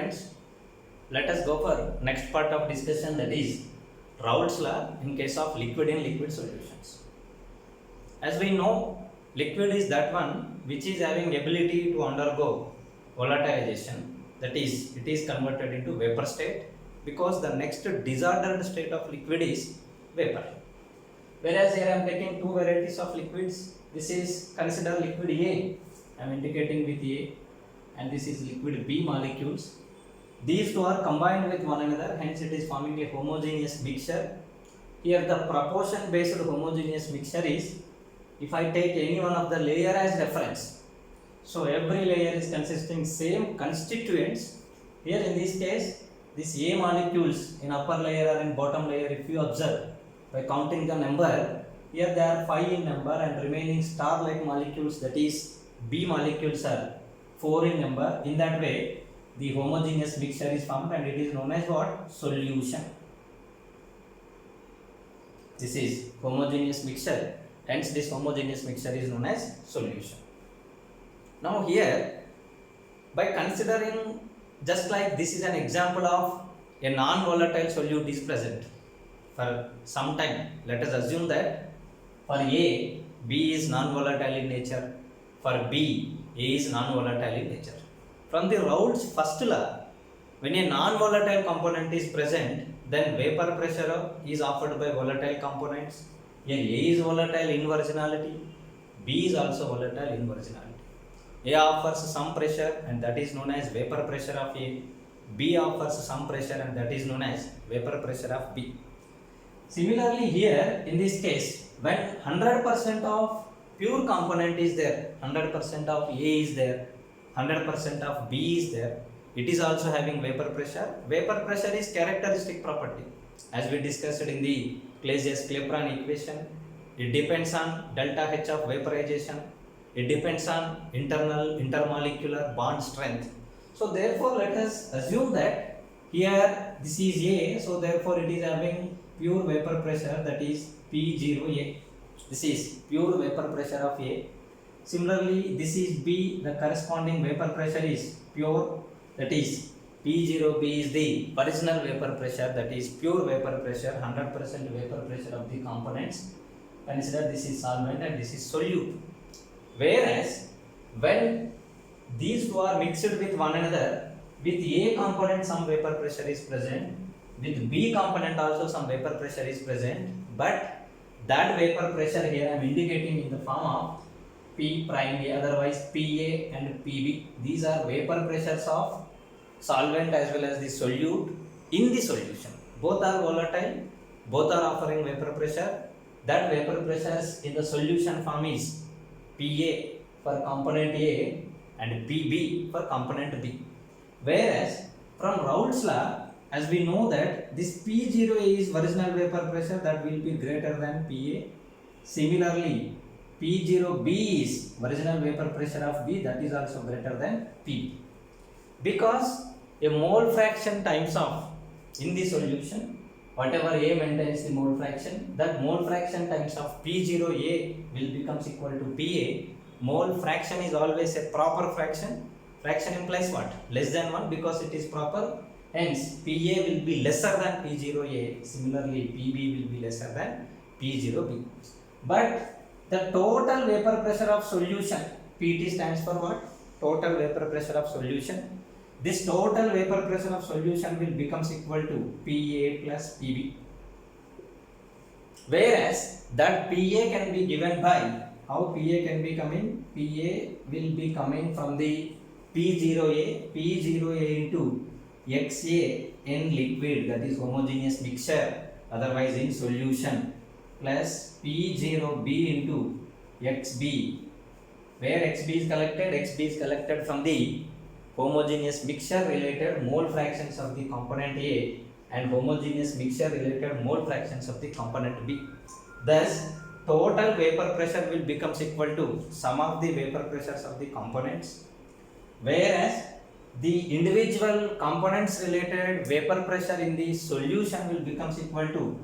friends, let us go for next part of discussion, that is Raoult's law in case of liquid in liquid solutions. As we know, liquid is that one which is having ability to undergo volatilization, that is it is converted into vapor state, because the next disordered state of liquid is vapor. Whereas here I am taking two varieties of liquids. This is considered liquid A, I am indicating with A, and this is liquid B molecules. These two are combined with one another, hence it is forming a homogeneous mixture. Here the proportion based homogeneous mixture is, if I take any one of the layer as reference, so every layer is consisting same constituents. Here in this case, this A molecules in upper layer or in bottom layer, if you observe by counting the number, here there are 5 in number, and remaining star like molecules, that is B molecules, are 4 in number. In that way the homogeneous mixture is formed, and it is known as what? Solution. This is homogeneous mixture, hence this homogeneous mixture is known as solution. Now here, by considering, just like this is an example of a non-volatile solute is present for some time. Let us assume that for A, B is non-volatile in nature, for B, A is non-volatile in nature. From the Raoult's first law, when a non-volatile component is present, then vapor pressure is offered by volatile components. Here A is volatile in virginality, B is also volatile in virginality. A offers some pressure, and that is known as vapor pressure of A. B offers some pressure, and that is known as vapor pressure of B. Similarly here, in this case, when 100% of pure component is there, 100% of A is there, 100% of B is there, it is also having vapor pressure. Vapor pressure is characteristic property, as we discussed in the Clausius-Clapeyron equation. It depends on delta H of vaporization. It depends on internal intermolecular bond strength. So therefore let us assume that here this is A, so therefore it is having pure vapor pressure, that is P0A. This is pure vapor pressure of A. Similarly, this is B, the corresponding vapor pressure is pure, that is P0B is the original vapor pressure, that is pure vapor pressure, 100% vapor pressure of the components. Consider this is solvent and this is solute. Whereas when these two are mixed with one another, with A component some vapor pressure is present, with B component also some vapor pressure is present, but that vapor pressure here I am indicating in the form of P prime A, otherwise PA and PB. These are vapor pressures of solvent as well as the solute in the solution. Both are volatile, both are offering vapor pressure. That vapor pressures in the solution form is PA for component A and PB for component B. Whereas from Raoult's law, as we know that this P0A is original vapor pressure, that will be greater than PA. Similarly, P0B is original vapor pressure of B, that is also greater than P. Because a mole fraction times of in the solution, whatever A maintains the mole fraction, that mole fraction times of P0A will becomes equal to PA. Mole fraction is always a proper fraction. Fraction implies what? Less than 1, because it is proper. Hence, PA will be lesser than P0A. Similarly, PB will be lesser than P0B. But the total vapor pressure of solution, PT stands for what? Total vapor pressure of solution. This total vapor pressure of solution will becomes equal to PA plus PB. Whereas that PA can be given by, how PA can be coming? PA will be coming from the P0A into XA in liquid, that is homogeneous mixture, otherwise in solution, plus P0B into XB, where XB is collected? XB is collected from the homogeneous mixture related mole fractions of the component A and homogeneous mixture related mole fractions of the component B. Thus, total vapor pressure will becomes equal to sum of the vapor pressures of the components, whereas the individual components related vapor pressure in the solution will becomes equal to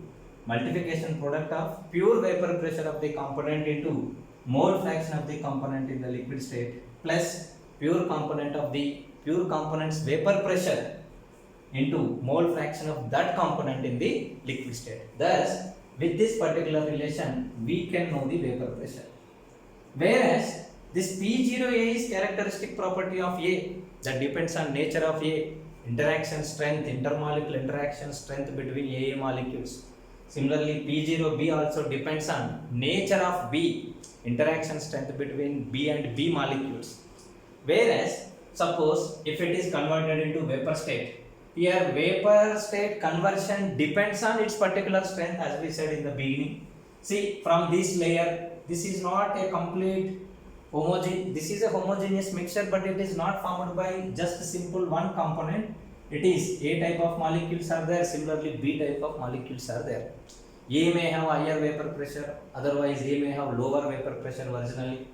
multiplication product of pure vapor pressure of the component into mole fraction of the component in the liquid state plus pure component of the pure component's vapor pressure into mole fraction of that component in the liquid state. Thus, with this particular relation, we can know the vapor pressure. Whereas this P0A is characteristic property of A that depends on nature of A, interaction strength, intermolecular interaction strength between AA molecules. Similarly, P0B also depends on nature of B, interaction strength between B and B molecules. Whereas, suppose if it is converted into vapor state, here vapor state conversion depends on its particular strength, as we said in the beginning. See, from this layer, this is not a complete this is a homogeneous mixture, but it is not formed by just simple one component. It is A type of molecules are there, similarly B type of molecules are there. A may have higher vapor pressure, otherwise A may have lower vapor pressure originally.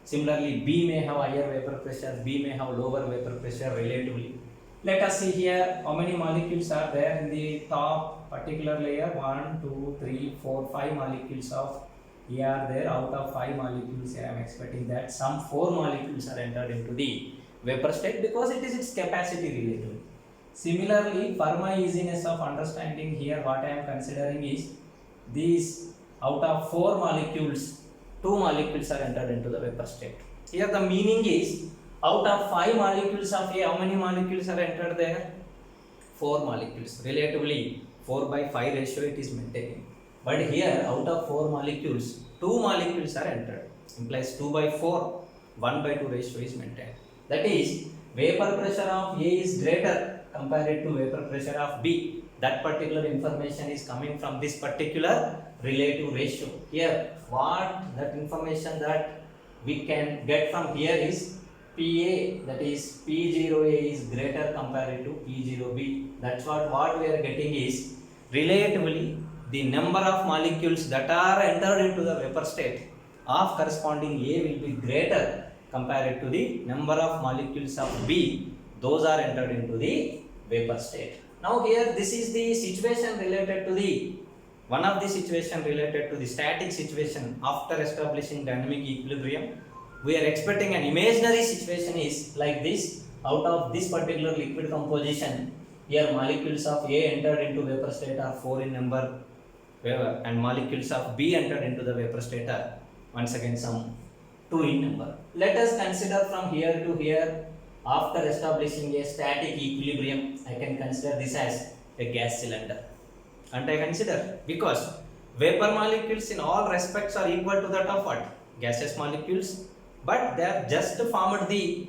Similarly, B may have higher vapor pressure, B may have lower vapor pressure relatively. Let us see here how many molecules are there in the top particular layer. 1, 2, 3, 4, 5 molecules of A are there. Out of 5 molecules, I am expecting that some 4 molecules are entered into the vapor state because it is its capacity relatively. Similarly, for my easiness of understanding here, what I am considering is these out of 4 molecules, 2 molecules are entered into the vapor state. Here the meaning is out of 5 molecules of A, how many molecules are entered there? 4 molecules. Relatively 4 by 5 ratio it is maintaining. But here out of 4 molecules, 2 molecules are entered. Implies 2 by 4, 1 by 2 ratio is maintained. That is, vapor pressure of A is greater compared to vapor pressure of B. That particular information is coming from this particular relative ratio. Here, what that information that we can get from here is PA, that is P0A is greater compared to P0B. That's what we are getting is relatively the number of molecules that are entered into the vapor state of corresponding A will be greater compared to the number of molecules of B, those are entered into the vapor state. Now here this is the situation related to the one of the situation related to the static situation after establishing dynamic equilibrium. We are expecting an imaginary situation is like this. Out of this particular liquid composition, here molecules of A entered into vapor state are 4 in number, and molecules of B entered into the vapor state are once again some 2 in number. Let us consider from here to here, after establishing a static equilibrium, I can consider this as a gas cylinder. And I consider because vapor molecules in all respects are equal to that of what? Gaseous molecules, but they are just formed the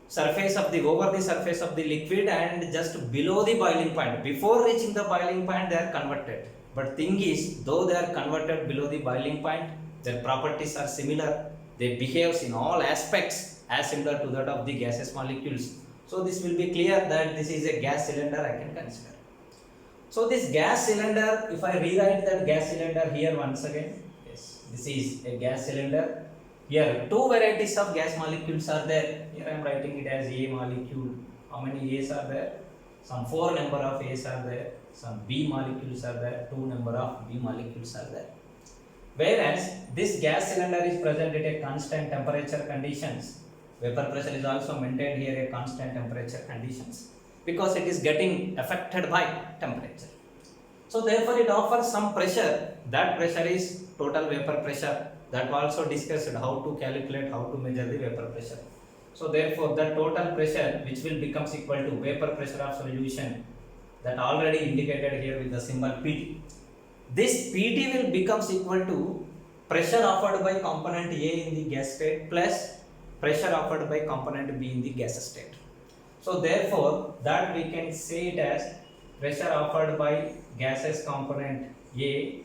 surface of the over the surface of the liquid and just below the boiling point. Before reaching the boiling point, they are converted. But thing is, though they are converted below the boiling point, their properties are similar. They behave in all aspects as similar to that of the gaseous molecules. So this will be clear that this is a gas cylinder I can consider. So this gas cylinder, if I rewrite that gas cylinder here once again, yes, this is a gas cylinder. Here 2 varieties of gas molecules are there. Here I am writing it as A molecule. How many A's are there? Some 4 number of A's are there. Some B molecules are there. 2 number of B molecules are there. Whereas this gas cylinder is present at a constant temperature conditions. Vapor pressure is also maintained here at constant temperature conditions because it is getting affected by temperature. So therefore it offers some pressure. That pressure is total vapor pressure. That also discussed how to calculate, how to measure the vapor pressure. So therefore the total pressure which will becomes equal to vapor pressure of solution, that already indicated here with the symbol PT. This PT will becomes equal to pressure offered by component A in the gas state plus pressure offered by component B in the gas state. So therefore that we can say it as pressure offered by gaseous component A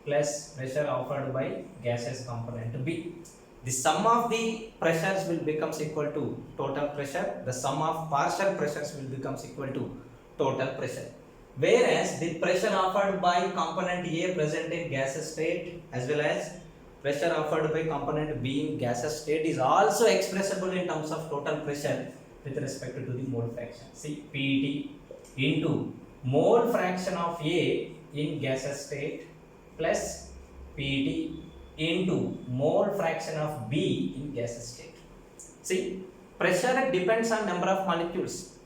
plus pressure offered by gaseous component B. The sum of the pressures will becomes equal to total pressure. The sum of partial pressures will becomes equal to total pressure. Whereas the pressure offered by component A present in gaseous state as well as pressure offered by component B in gaseous state is also expressible in terms of total pressure with respect to the mole fraction. See, PT into mole fraction of A in gaseous state plus PT into mole fraction of B in gaseous state. See, Pressure depends on number of molecules.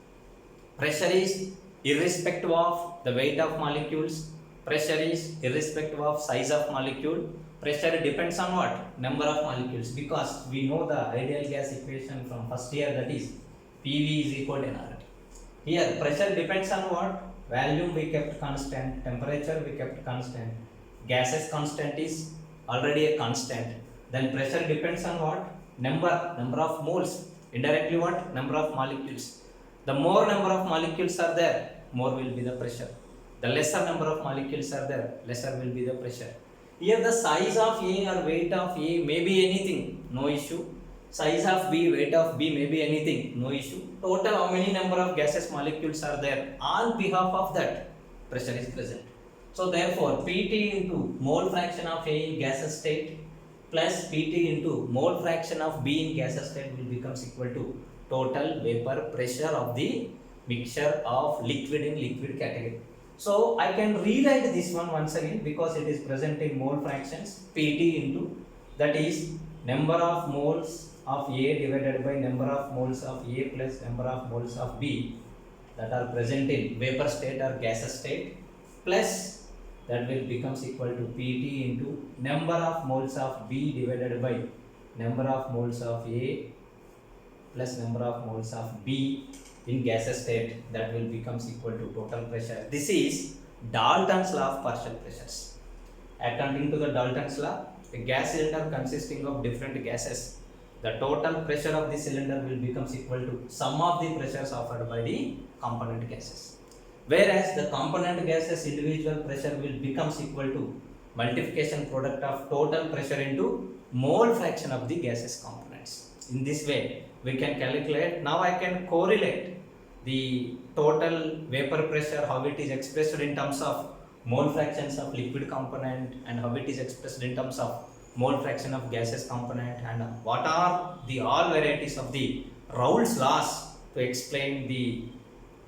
Pressure is irrespective of the weight of molecules. Pressure is irrespective of size of molecule. Pressure depends on what? Number of molecules, because we know the ideal gas equation from first year, that is PV is equal to nRT. Here pressure depends on what? Volume we kept constant, temperature we kept constant, gases constant is already a constant. Then pressure depends on what? Number of moles. Indirectly what? Number of molecules. The more number of molecules are there, more will be the pressure. The lesser number of molecules are there, lesser will be the pressure. Here the size of A or weight of A may be anything, no issue. Size of B, weight of B may be anything, no issue. Total how many number of gaseous molecules are there, on behalf of that pressure is present. So therefore Pt into mole fraction of A in gaseous state plus Pt into mole fraction of B in gaseous state will becomes equal to total vapor pressure of the mixture of liquid in liquid category. So I can rewrite this one once again, because it is present in mole fractions. Pt into, that is number of moles of A divided by number of moles of A plus number of moles of B that are present in vapor state or gaseous state, plus that will becomes equal to Pt into number of moles of B divided by number of moles of A plus number of moles of B in gaseous state, that will becomes equal to total pressure. This is Dalton's law of partial pressures. According to the Dalton's law, a gas cylinder consisting of different gases, the total pressure of the cylinder will becomes equal to sum of the pressures offered by the component gases. Whereas the component gases individual pressure will becomes equal to multiplication product of total pressure into mole fraction of the gaseous components. In this way, we can calculate. Now I can correlate the total vapor pressure, how it is expressed in terms of mole fractions of liquid component and how it is expressed in terms of mole fraction of gaseous component, and what are the all varieties of the Raoult's laws to explain the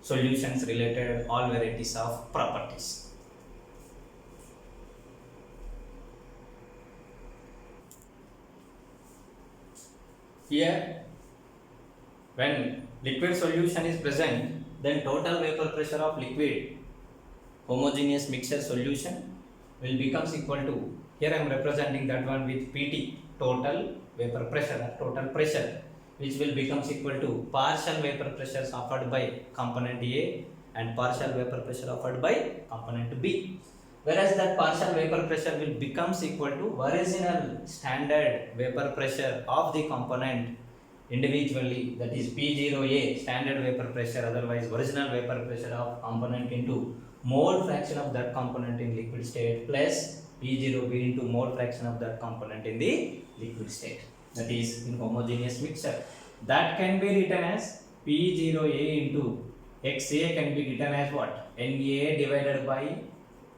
solutions related all varieties of properties. Here, when liquid solution is present, then total vapor pressure of liquid homogeneous mixture solution will becomes equal to, here I am representing that one with Pt, total vapor pressure, total pressure, which will becomes equal to partial vapor pressures offered by component A and partial vapor pressure offered by component B. Whereas that partial vapor pressure will becomes equal to original standard vapor pressure of the component individually, that is P0A standard vapor pressure, otherwise original vapor pressure of component into mole fraction of that component in liquid state plus P0B into mole fraction of that component in the liquid state, that is in homogeneous mixture. That can be written as P0A into XA can be written as what? NA divided by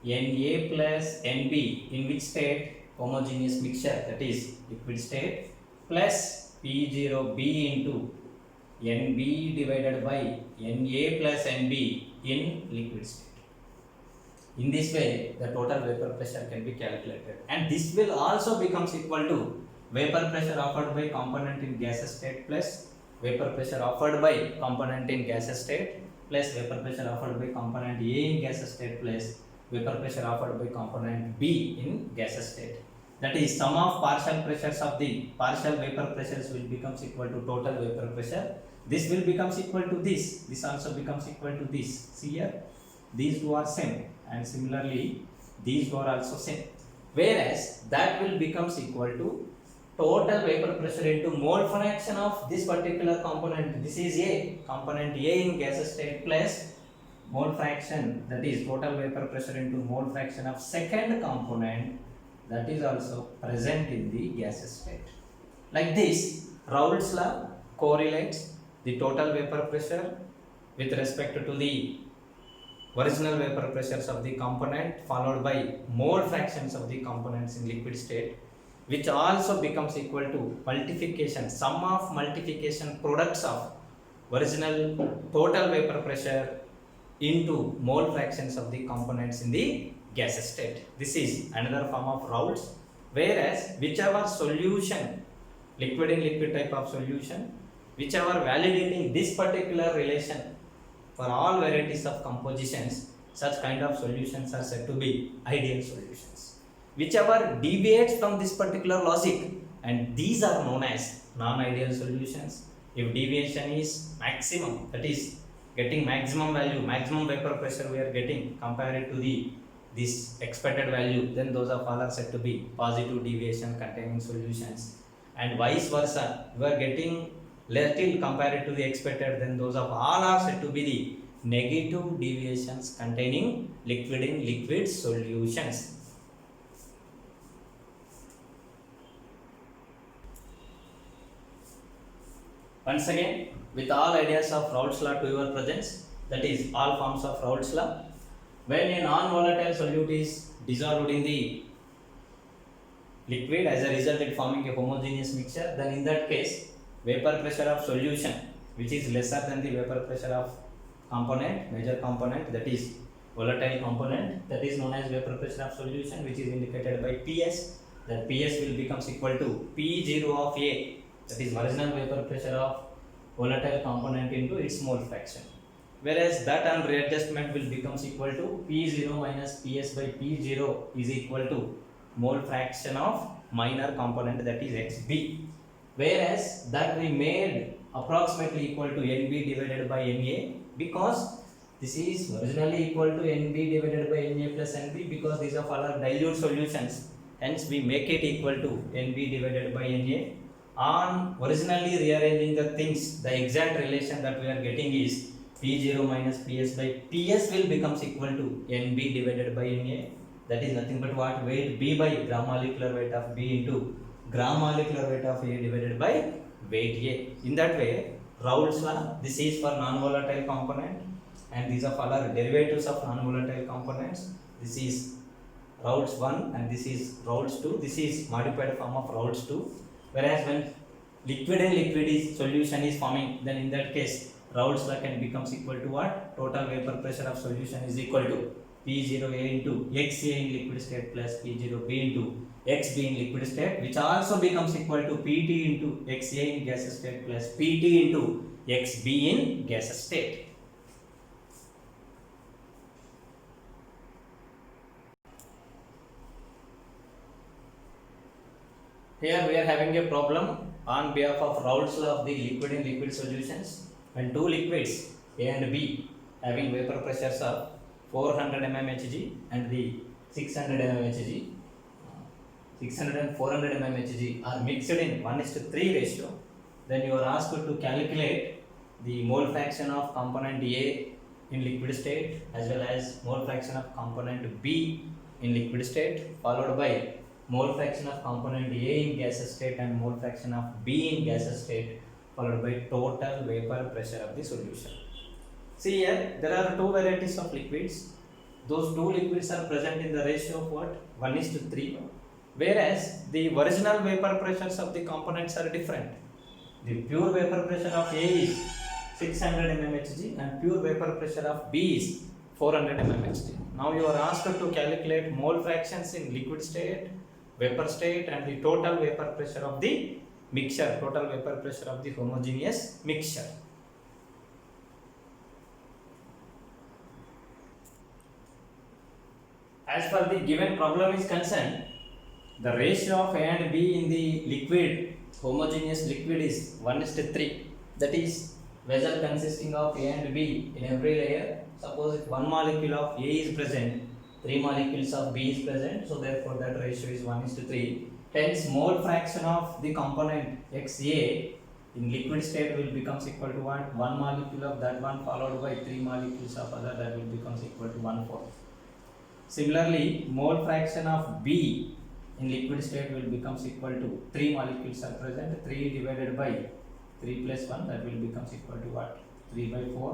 NA plus NB in which state? Homogeneous mixture, that is liquid state, plus P0B into NB divided by NA plus NB in liquid state. In this way, the total vapor pressure can be calculated, and this will also becomes equal to vapor pressure offered by component in gaseous state plus vapor pressure offered by component in gaseous state plus vapor pressure offered by component A in gaseous state plus vapor pressure offered by component B in gaseous state. That is sum of partial pressures of the partial vapor pressures will becomes equal to total vapor pressure. This will becomes equal to this. This also becomes equal to this. See here, these two are same, and similarly these two are also same. Whereas that will becomes equal to total vapor pressure into mole fraction of this particular component. This is A, component A in gaseous state plus mole fraction, that is total vapor pressure into mole fraction of second component that is also present in the gaseous state. Like this, Raoult's law correlates the total vapor pressure with respect to the original vapor pressures of the component followed by mole fractions of the components in liquid state, which also becomes equal to multiplication, sum of multiplication products of original total vapor pressure into mole fractions of the components in the gaseous state. This is another form of Raoult's. Whereas whichever solution, liquid in liquid type of solution, whichever validating this particular relation for all varieties of compositions, such kind of solutions are said to be ideal solutions. Whichever deviates from this particular logic, and these are known as non-ideal solutions. If deviation is maximum, that is getting maximum value, maximum vapor pressure we are getting compared to the this expected value, then those of all are said to be positive deviation containing solutions. And vice versa, we are getting little compared to the expected, then those of all are said to be the negative deviations containing liquid in liquid solutions. Once again, with all ideas of Raoult's law to your presence, that is all forms of Raoult's law, when a non-volatile solute is dissolved in the liquid as a result in forming a homogeneous mixture, then in that case vapor pressure of solution, which is lesser than the vapor pressure of component, major component, that is volatile component, that is known as vapor pressure of solution, which is indicated by PS. That PS will becomes equal to P0 of A, that is marginal vapor pressure of volatile component into its mole fraction. Whereas that on readjustment will becomes equal to P0 minus PS by P0 is equal to mole fraction of minor component, that is XB. Whereas that we made approximately equal to NB divided by NA, because this is originally equal to NB divided by NA plus NB, because these are all are dilute solutions. Hence we make it equal to NB divided by NA. On originally rearranging the things, the exact relation that we are getting is P0 minus PS by PS will becomes equal to NB divided by NA. That is nothing but what? Weight B by gram molecular weight of B into gram molecular weight of A divided by weight A. In that way, Raoult's law, this is for non-volatile component, and these are all are derivatives of non-volatile components. This is Raoult's 1 and this is Raoult's 2. This is modified form of Raoult's 2. Whereas when liquid and liquid is solution is forming, then in that case Raoult's law can becomes equal to what? Total vapor pressure of solution is equal to P0A into XA in liquid state plus P0B into XB in liquid state, which also becomes equal to PT into XA in gaseous state plus PT into XB in gaseous state. Here we are having a problem on behalf of Raoult's law of the liquid in liquid solutions. When two liquids A and B having vapor pressures of 400 mmHg and the 600 mmHg, 600 and 400 mmHg are mixed in 1:3 ratio, then you are asked to calculate the mole fraction of component A in liquid state as well as mole fraction of component B in liquid state, followed by mole fraction of component A in gaseous state and mole fraction of B in gaseous state, followed by total vapor pressure of the solution. See here, there are two varieties of liquids. Those two liquids are present in the ratio of what? 1:3. Whereas the original vapor pressures of the components are different. The pure vapor pressure of A is 600 mmHg and pure vapor pressure of B is 400 mmHg. Now you are asked to calculate mole fractions in liquid state, vapor state, and the total vapor pressure of the mixture, total vapor pressure of the homogeneous mixture. As far the given problem is concerned, the ratio of A and B in the liquid, homogeneous liquid is 1:3. That is vessel consisting of A and B in every layer. Suppose if one molecule of A is present, 3 molecules of B is present, so therefore that ratio is 1:3. Hence mole fraction of the component XA in liquid state will becomes equal to what? 1 molecule of that one followed by 3 molecules of other, that will becomes equal to 1/4. Similarly, mole fraction of B in liquid state will becomes equal to 3 molecules are present, 3 divided by 3 plus 1, that will becomes equal to what? 3/4.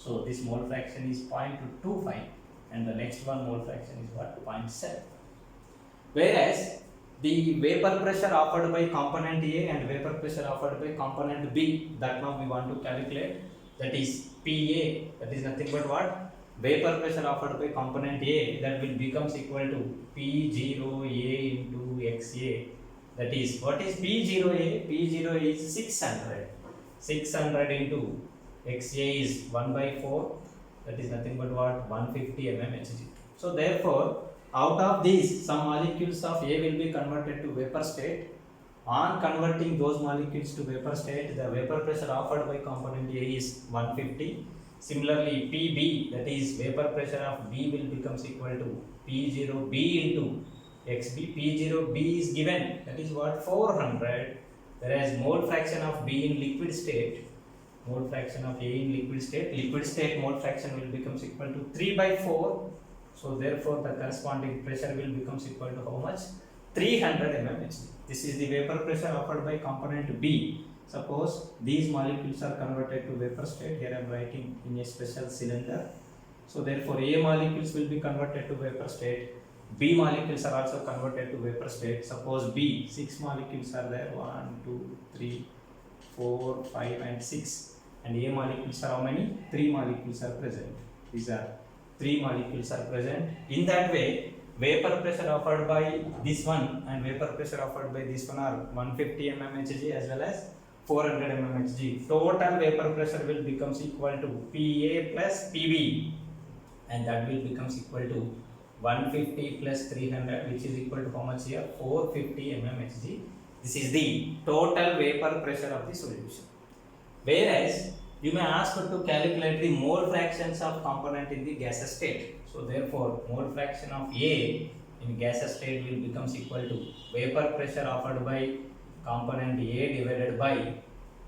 So this mole fraction is 0.25 and the next one mole fraction is what? 0.7. Whereas the vapor pressure offered by component A and vapor pressure offered by component B, that now we want to calculate, that is PA, that is nothing but what? Vapor pressure offered by component A, that will becomes equal to P0A into XA. That is, what is P0A? P0 is 600. 600 into XA is 1 by 4, that is nothing but what, 150 mmHg. So therefore out of these some molecules of A will be converted to vapor state. On converting those molecules to vapor state, the vapor pressure offered by component A is 150. Similarly PB, that is vapor pressure of B, will becomes equal to P0B into XB. P0B is given, that is what, 400, whereas mole fraction of B in liquid state, mole fraction of A in liquid state mole fraction will becomes equal to 3 by 4. So therefore the corresponding pressure will becomes equal to how much, 300 mmHg. This is the vapor pressure offered by component B. Suppose these molecules are converted to vapor state. Here I am writing in a special cylinder. So therefore A molecules will be converted to vapor state, B molecules are also converted to vapor state. Suppose B, 6 molecules are there, 1 2 3 4 5 and 6, and A molecules are how many, 3 molecules are present. These are 3 molecules are present. In that way vapor pressure offered by this one and vapor pressure offered by this one are 150 mmHg as well as 400 mmHg. Total vapor pressure will becomes equal to PA plus PB, and that will becomes equal to 150 plus 300, which is equal to how much here, 450 mmHg. This is the total vapor pressure of the solution. Whereas you may ask to calculate the mole fractions of component in the gaseous state. So therefore mole fraction of A in gaseous state will becomes equal to vapor pressure offered by component A divided by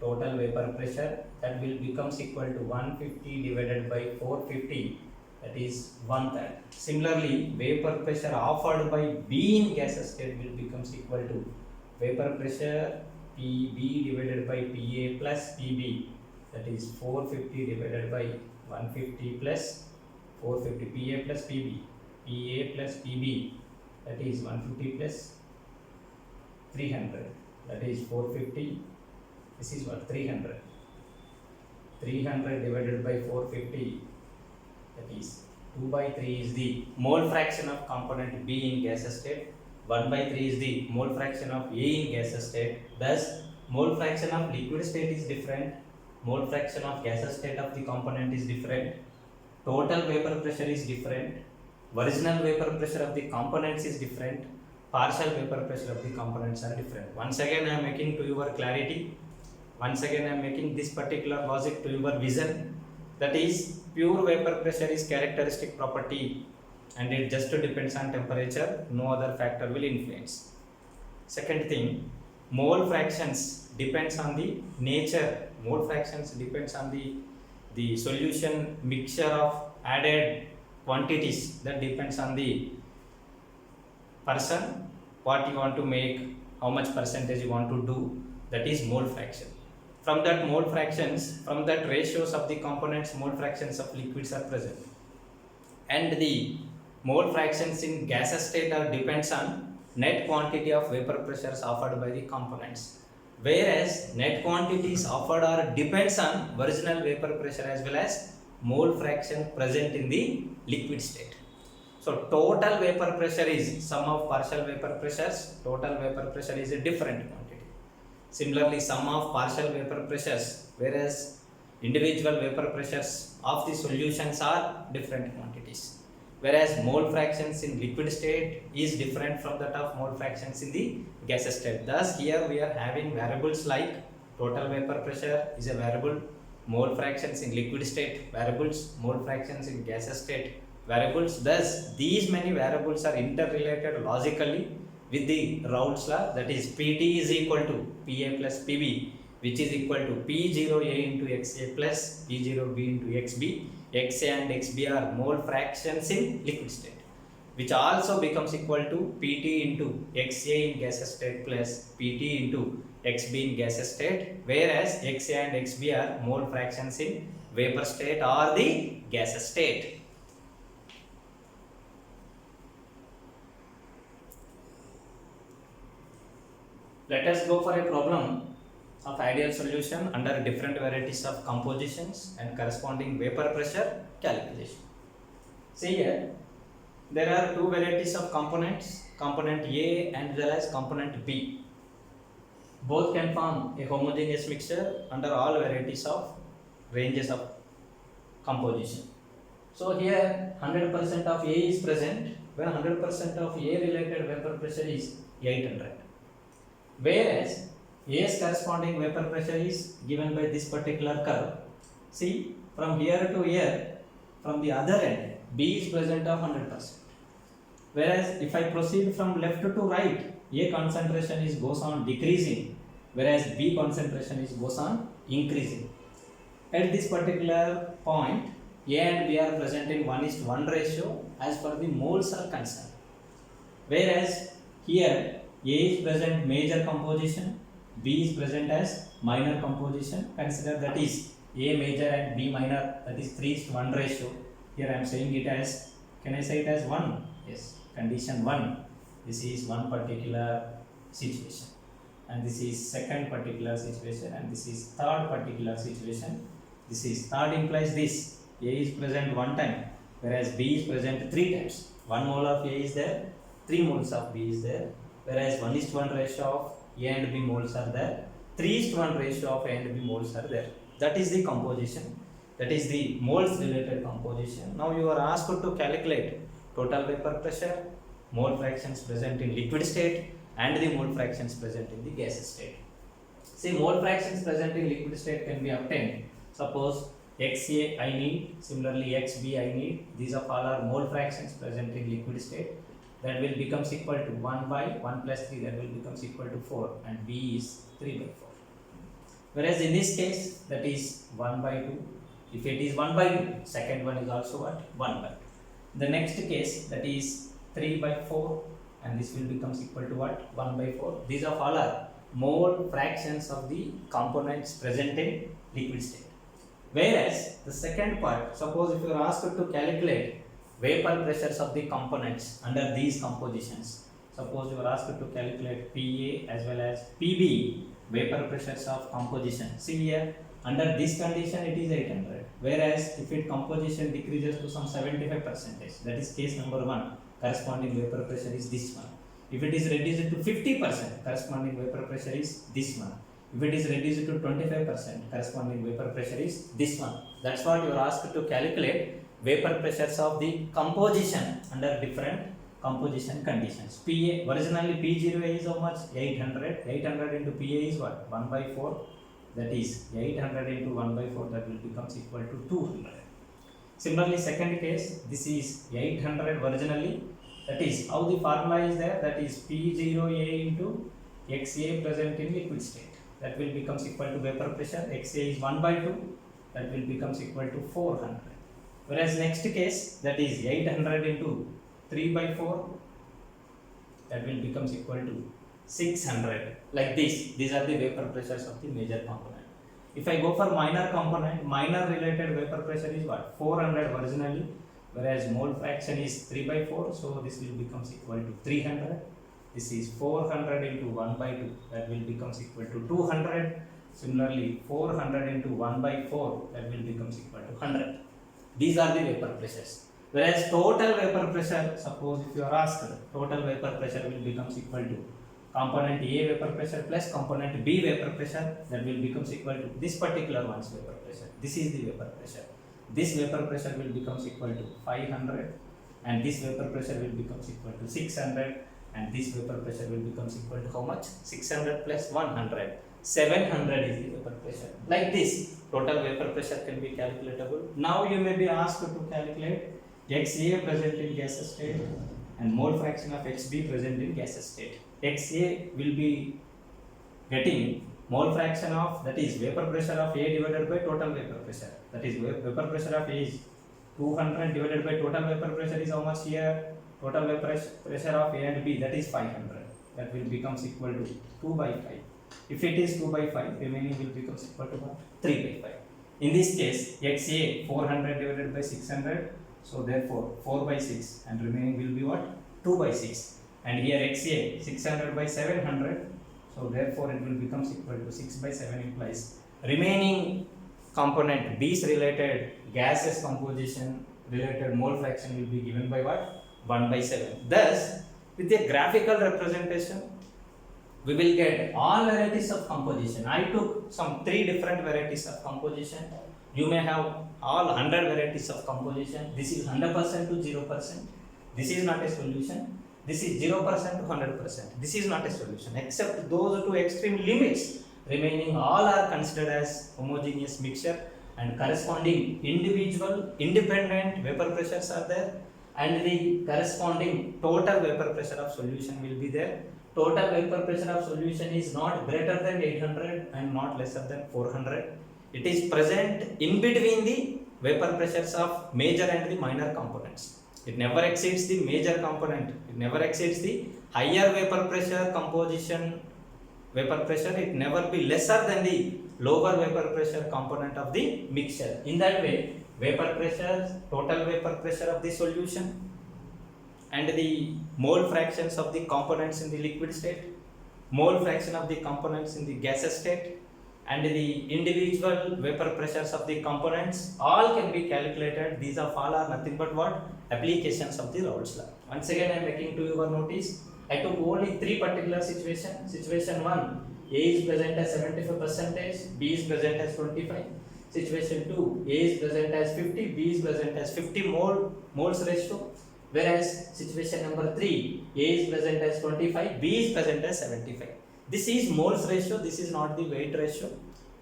total vapor pressure, that will becomes equal to 150 divided by 450, that is 1/3. Similarly vapor pressure offered by B in gaseous state will becomes equal to vapor pressure PB divided by PA plus PB, that is 450 divided by 150 plus 450, PA plus PB, PA plus PB, that is 150 plus 300, that is 450. This is what, 300. 300 divided by 450, that is 2 by 3 is the mole fraction of component B in gaseous state. 1 by 3 is the mole fraction of A in gaseous state. Thus mole fraction of liquid state is different, mole fraction of gaseous state of the component is different, total vapor pressure is different, original vapor pressure of the components is different, partial vapor pressure of the components are different. Once again I am making to your clarity, once again I am making this particular logic to your vision, that is pure vapor pressure is characteristic property and it just depends on temperature, no other factor will influence. Second thing, mole fractions depends on the nature, mole fractions depends on the solution mixture of added quantities, that depends on the person, what you want to make, how much percentage you want to do, that is mole fraction. From that mole fractions, from that ratios of the components, mole fractions of liquids are present, and the mole fractions in gaseous state are depends on net quantity of vapor pressures offered by the components, whereas net quantities offered are depends on original vapor pressure as well as mole fraction present in the liquid state. So total vapor pressure is sum of partial vapor pressures, total vapor pressure is a different quantity. Similarly sum of partial vapor pressures, whereas individual vapor pressures of the solutions are different quantities, whereas mole fractions in liquid state is different from that of mole fractions in the gaseous state. Thus here we are having variables like total vapor pressure is a variable, mole fractions in liquid state variables, mole fractions in gaseous state variables. Thus these many variables are interrelated logically with the Raoult's law, that is Pt is equal to Pa plus Pb, which is equal to P0A into Xa plus P0B into Xb. Xa and Xb are mole fractions in liquid state, which also becomes equal to Pt into Xa in gaseous state plus Pt into Xb in gaseous state, whereas Xa and Xb are mole fractions in vapor state or the gaseous state. Let us go for a problem of ideal solution under different varieties of compositions and corresponding vapor pressure calculation. See here, there are two varieties of components, component A and as well as component B. both can form a homogeneous mixture under all varieties of ranges of composition. So here 100% of A is present when 100% of A related vapor pressure is 800, whereas A's corresponding vapor pressure is given by this particular curve. See, from here to here, from the other end, B is present of 100%. Whereas if I proceed from left to right, A concentration is goes on decreasing, whereas B concentration is goes on increasing. At this particular point, A and B are present in 1:1 ratio as per the moles are concerned. Whereas here A is present major composition, B is present as minor composition. Consider that is A major and B minor, that is 3:1 ratio. Here I am saying it as, can I say it as 1? Yes, condition 1. This is one particular situation, and this is second particular situation, and this is third particular situation. This is third implies this, A is present one time, whereas B is present 3 times. 1 mole of A is there, 3 moles of B is there, whereas 1:1 ratio of A and B moles are there, 3:1 ratio of A and B moles are there. That is the composition, that is the moles related composition. Now you are asked to calculate total vapor pressure, mole fractions present in liquid state, and the mole fractions present in the gaseous state. See, mole fractions present in liquid state can be obtained. Suppose XA I need, similarly XB I need. These of all are mole fractions present in liquid state. That will becomes equal to 1 by 1 plus 3, that will becomes equal to 4, and B is 3 by 4. Whereas in this case, that is 1 by 2. If it is 1 by 2, second one is also what? 1 by 2. The next case, that is 3 by 4, and this will becomes equal to what? 1 by 4. These of all are mole fractions of the components present in liquid state. Whereas the second part, suppose if you are asked to calculate vapor pressures of the components under these compositions, suppose you are asked to calculate PA as well as PB vapor pressures of composition. See here, under this condition it is 800, whereas if it composition decreases to some 75%, that is case number 1, corresponding vapor pressure is this one. If it is reduced to 50%, corresponding vapor pressure is this one. If it is reduced to 25%, corresponding vapor pressure is this one. That's what you are asked to calculate vapor pressures of the composition under different composition conditions. PA, originally P0A is how much? 800. 800 into PA is what? 1 by 4. That is 800 into 1 by 4, that will becomes equal to 200. Similarly, second case, this is 800 originally. That is how the formula is there. That is P0A into XA present in liquid state. That will becomes equal to vapor pressure. XA is 1 by 2. That will becomes equal to 400. Whereas next case, that is 800 into 3 by 4. That will becomes equal to 600. Like this. These are the vapor pressures of the major component. If I go for minor component, minor related vapor pressure is what? 400 originally. Whereas mole fraction is 3 by 4. So this will becomes equal to 300. This is 400 into 1 by 2, that will becomes equal to 200. Similarly, 400 into 1 by 4, that will becomes equal to 100. These are the vapor pressures. Whereas total vapor pressure, suppose if you are asked, total vapor pressure will becomes equal to component A vapor pressure plus component B vapor pressure, that will becomes equal to this particular one's vapor pressure. This is the vapor pressure. This vapor pressure will becomes equal to 500, and this vapor pressure will becomes equal to 600. And this vapor pressure will becomes equal to how much? 600 plus 100. 700 is the vapor pressure. Like this, total vapor pressure can be calculatable. Now you may be asked to calculate XA present in gaseous state and mole fraction of XB present in gaseous state. XA will be getting mole fraction of, that is vapor pressure of A divided by total vapor pressure. That is vapor pressure of A is 200 divided by total vapor pressure is how much here? Total vapor pressure of A and B, that is 500. That will becomes equal to 2 by 5. If it is 2 by 5, remaining will becomes equal to what? 3 by 5. In this case, XA 400 divided by 600. So therefore 4 by 6, and remaining will be what? 2 by 6. And here XA 600 by 700. So therefore it will becomes equal to 6 by 7 implies remaining component B's related gaseous composition related mole fraction will be given by what? 1 by 7. Thus, with a graphical representation, we will get all varieties of composition. I took some 3 different varieties of composition. You may have all 100 varieties of composition. This is 100% to 0%. This is not a solution. This is 0% to 100%. This is not a solution, except those two extreme limits. Remaining all are considered as homogeneous mixture, and corresponding individual independent vapor pressures are there, and the corresponding total vapor pressure of solution will be there. Total vapor pressure of solution is not greater than 800 and not lesser than 400. It is present in between the vapor pressures of major and the minor components. It never exceeds the major component. It never exceeds the higher vapor pressure composition vapor pressure. It never be lesser than the lower vapor pressure component of the mixture. In that way, vapor pressure, total vapor pressure of the solution, and the mole fractions of the components in the liquid state, mole fraction of the components in the gaseous state, and the individual vapor pressures of the components all can be calculated. These of all are nothing but what? Applications of the Raoult's law. Once again, I am making to your notice, I took only 3 particular situations. Situation 1, A is present as 75%, B is present as 25. Situation 2, A is present as 50, B is present as 50 moles ratio. Whereas situation number 3, A is present as 25, B is present as 75. This is moles ratio, this is not the weight ratio.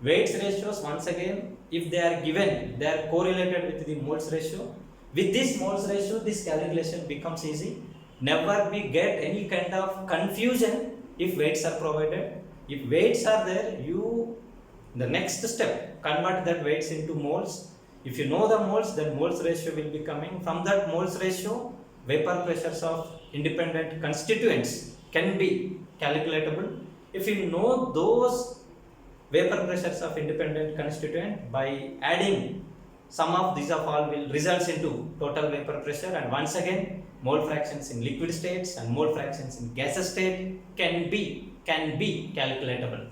Weights ratios, once again, if they are given, they are correlated with the moles ratio. With this moles ratio, this calculation becomes easy. Never we get any kind of confusion if weights are provided. If weights are there, you, the next step, convert that weights into moles. If you know the moles, then moles ratio will be coming. From that moles ratio, vapor pressures of independent constituents can be calculatable. If you know those vapor pressures of independent constituent, by adding sum of these of all will results into total vapor pressure, and once again mole fractions in liquid states and mole fractions in gaseous state can be calculatable.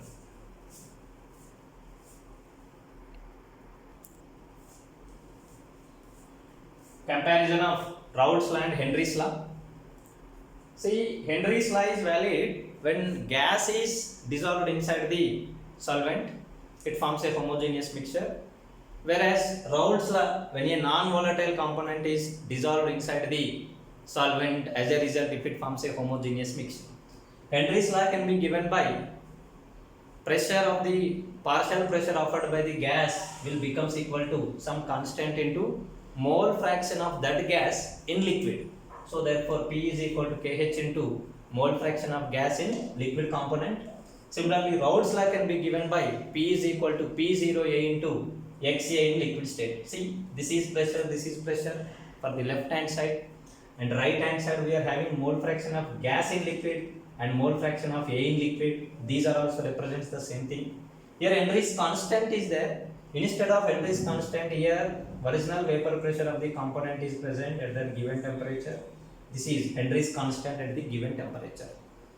Comparison of Raoult's law and Henry's law. See, Henry's law is valid when gas is dissolved inside the solvent, it forms a homogeneous mixture. Whereas Raoult's law, when a non-volatile component is dissolved inside the solvent, as a result, if it forms a homogeneous mixture. Henry's law can be given by pressure of the partial pressure offered by the gas will becomes equal to some constant into mole fraction of that gas in liquid. So therefore P is equal to Kh into mole fraction of gas in liquid component. Similarly, Raoult's law can be given by P is equal to P0A into XA in liquid state. See, this is pressure for the left hand side, and right hand side we are having mole fraction of gas in liquid and mole fraction of A in liquid. These are also represents the same thing. Here Henry's constant is there. Instead of Henry's constant, here original vapor pressure of the component is present at the given temperature. This is Henry's constant at the given temperature.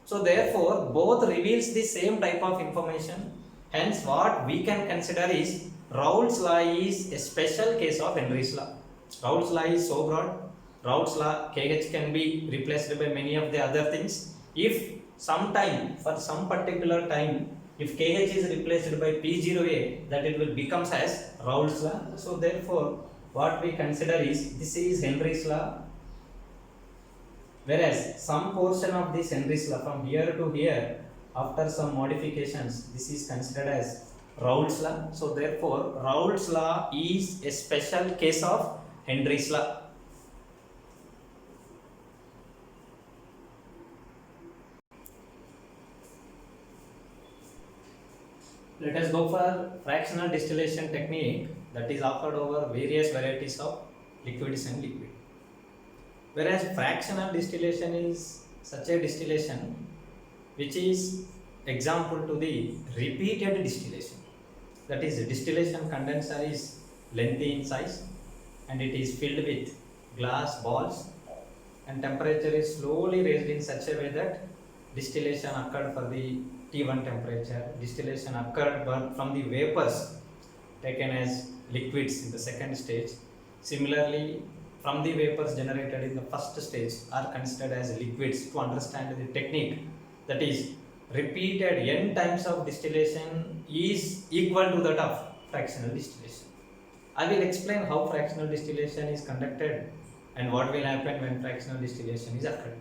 So therefore both reveals the same type of information. Hence what we can consider is Raoult's law is a special case of Henry's law. Raoult's law is so broad. Raoult's law, Kh can be replaced by many of the other things. If sometime, for some particular time, if Kh is replaced by P0A, that it will becomes as Raoult's law. So therefore what we consider is this is Henry's law, whereas some portion of this Henry's law from here to here, after some modifications, this is considered as Raoult's law. So therefore Raoult's law is a special case of Henry's law. Let us go for fractional distillation technique that is offered over various varieties of liquids and liquid. Whereas fractional distillation is such a distillation which is example to the repeated distillation. That is, distillation condenser is lengthy in size and it is filled with glass balls, and temperature is slowly raised in such a way that distillation occurred for the T1 temperature. Distillation occurred from the vapors taken as liquids in the second stage. Similarly, from the vapors generated in the first stage are considered as liquids to understand the technique, that is repeated n times of distillation is equal to that of fractional distillation. I will explain how fractional distillation is conducted and what will happen when fractional distillation is occurred.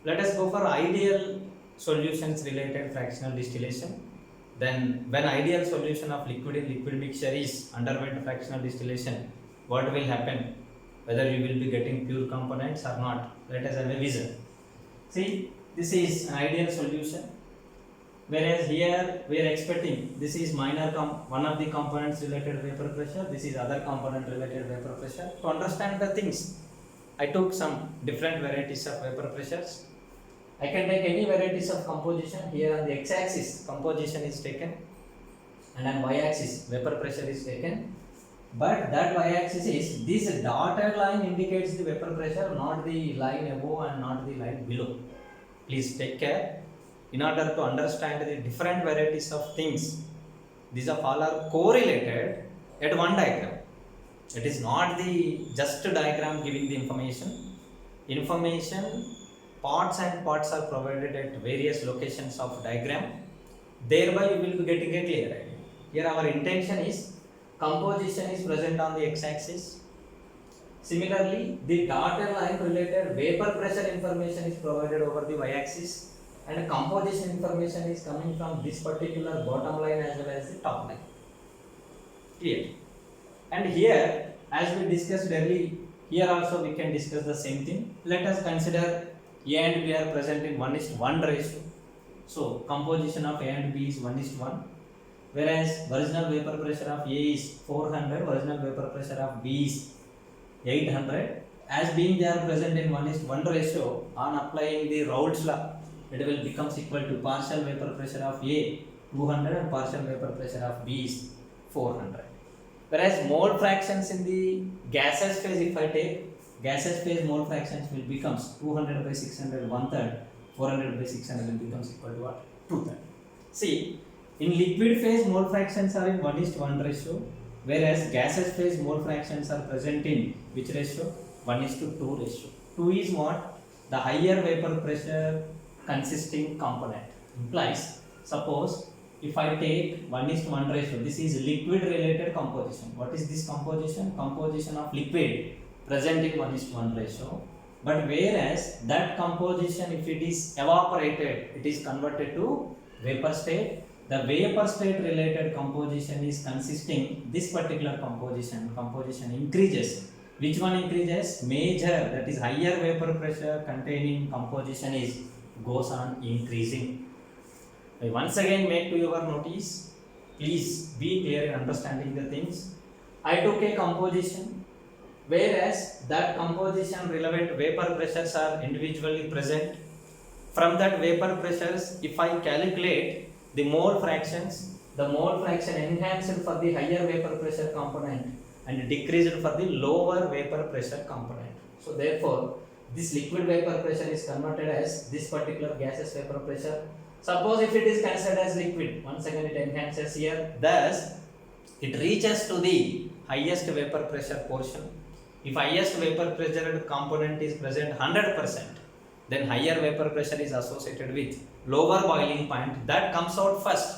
Let us go for ideal solutions related fractional distillation. Then when ideal solution of liquid in liquid mixture is underwent fractional distillation, what will happen? Whether you will be getting pure components or not. Let us have a vision. See, this is an ideal solution. Whereas here we are expecting this is minor one of the components related vapor pressure, this is other component related vapor pressure. To understand the things, I took some different varieties of vapor pressures. I can take any varieties of composition. Here on the x-axis composition is taken and on y-axis vapor pressure is taken. But that y-axis is this dotted line indicates the vapor pressure, not the line above and not the line below. Please take care. In order to understand the different varieties of things, these of all are correlated at one diagram. It is not the just diagram giving the information. Information parts and parts are provided at various locations of diagram. Thereby you will be getting a clear idea. Here our intention is composition is present on the x-axis. Similarly, the dotted line related vapor pressure information is provided over the y-axis, and composition information is coming from this particular bottom line as well as the top line. Clear? And here, as we discussed earlier, here also we can discuss the same thing. Let us consider A and B are present in 1:1 ratio. So composition of A and B is 1:1. Whereas original vapor pressure of A is 400, original vapor pressure of B is 800. As being they are present in 1:1 ratio, on applying the Raoult's law, it will becomes equal to partial vapor pressure of A 200 and partial vapor pressure of B is 400. Whereas mole fractions in the gaseous phase, if I take gaseous phase mole fractions will becomes 200 by 600 1/3, 400 by 600 will becomes equal to what? 2/3. See, in liquid phase mole fractions are in 1:1 ratio, whereas gaseous phase mole fractions are present in which ratio? 1:2 ratio. 2 is what? The higher vapor pressure consisting component. Implies, suppose if I take 1:1 ratio, this is liquid related composition. What is this composition? Composition of liquid present in 1:1 ratio. But whereas that composition, if it is evaporated, it is converted to vapor state. The vapor state related composition is consisting this particular composition increases. Which one increases? Major, that is higher vapor pressure containing composition is goes on increasing. I once again make to your notice, please be clear in understanding the things. I took a composition, whereas that composition relevant vapor pressures are individually present. From that vapor pressures, if I calculate the mole fractions, the mole fraction enhanced for the higher vapor pressure component and decreased for the lower vapor pressure component. So therefore, this liquid vapor pressure is converted as this particular gaseous vapor pressure. Suppose if it is considered as liquid, once again it enhances here, thus it reaches to the highest vapor pressure portion. If highest vapor pressure component is present 100%, then higher vapor pressure is associated with lower boiling point. That comes out first.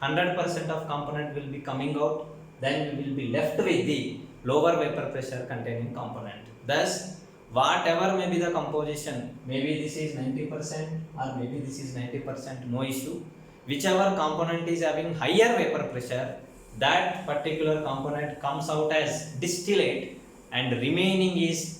100% of component will be coming out, then we will be left with the lower vapor pressure containing component. Thus, whatever may be the composition, maybe this is 90% or maybe this is 90%, no issue. Whichever component is having higher vapor pressure, that particular component comes out as distillate and remains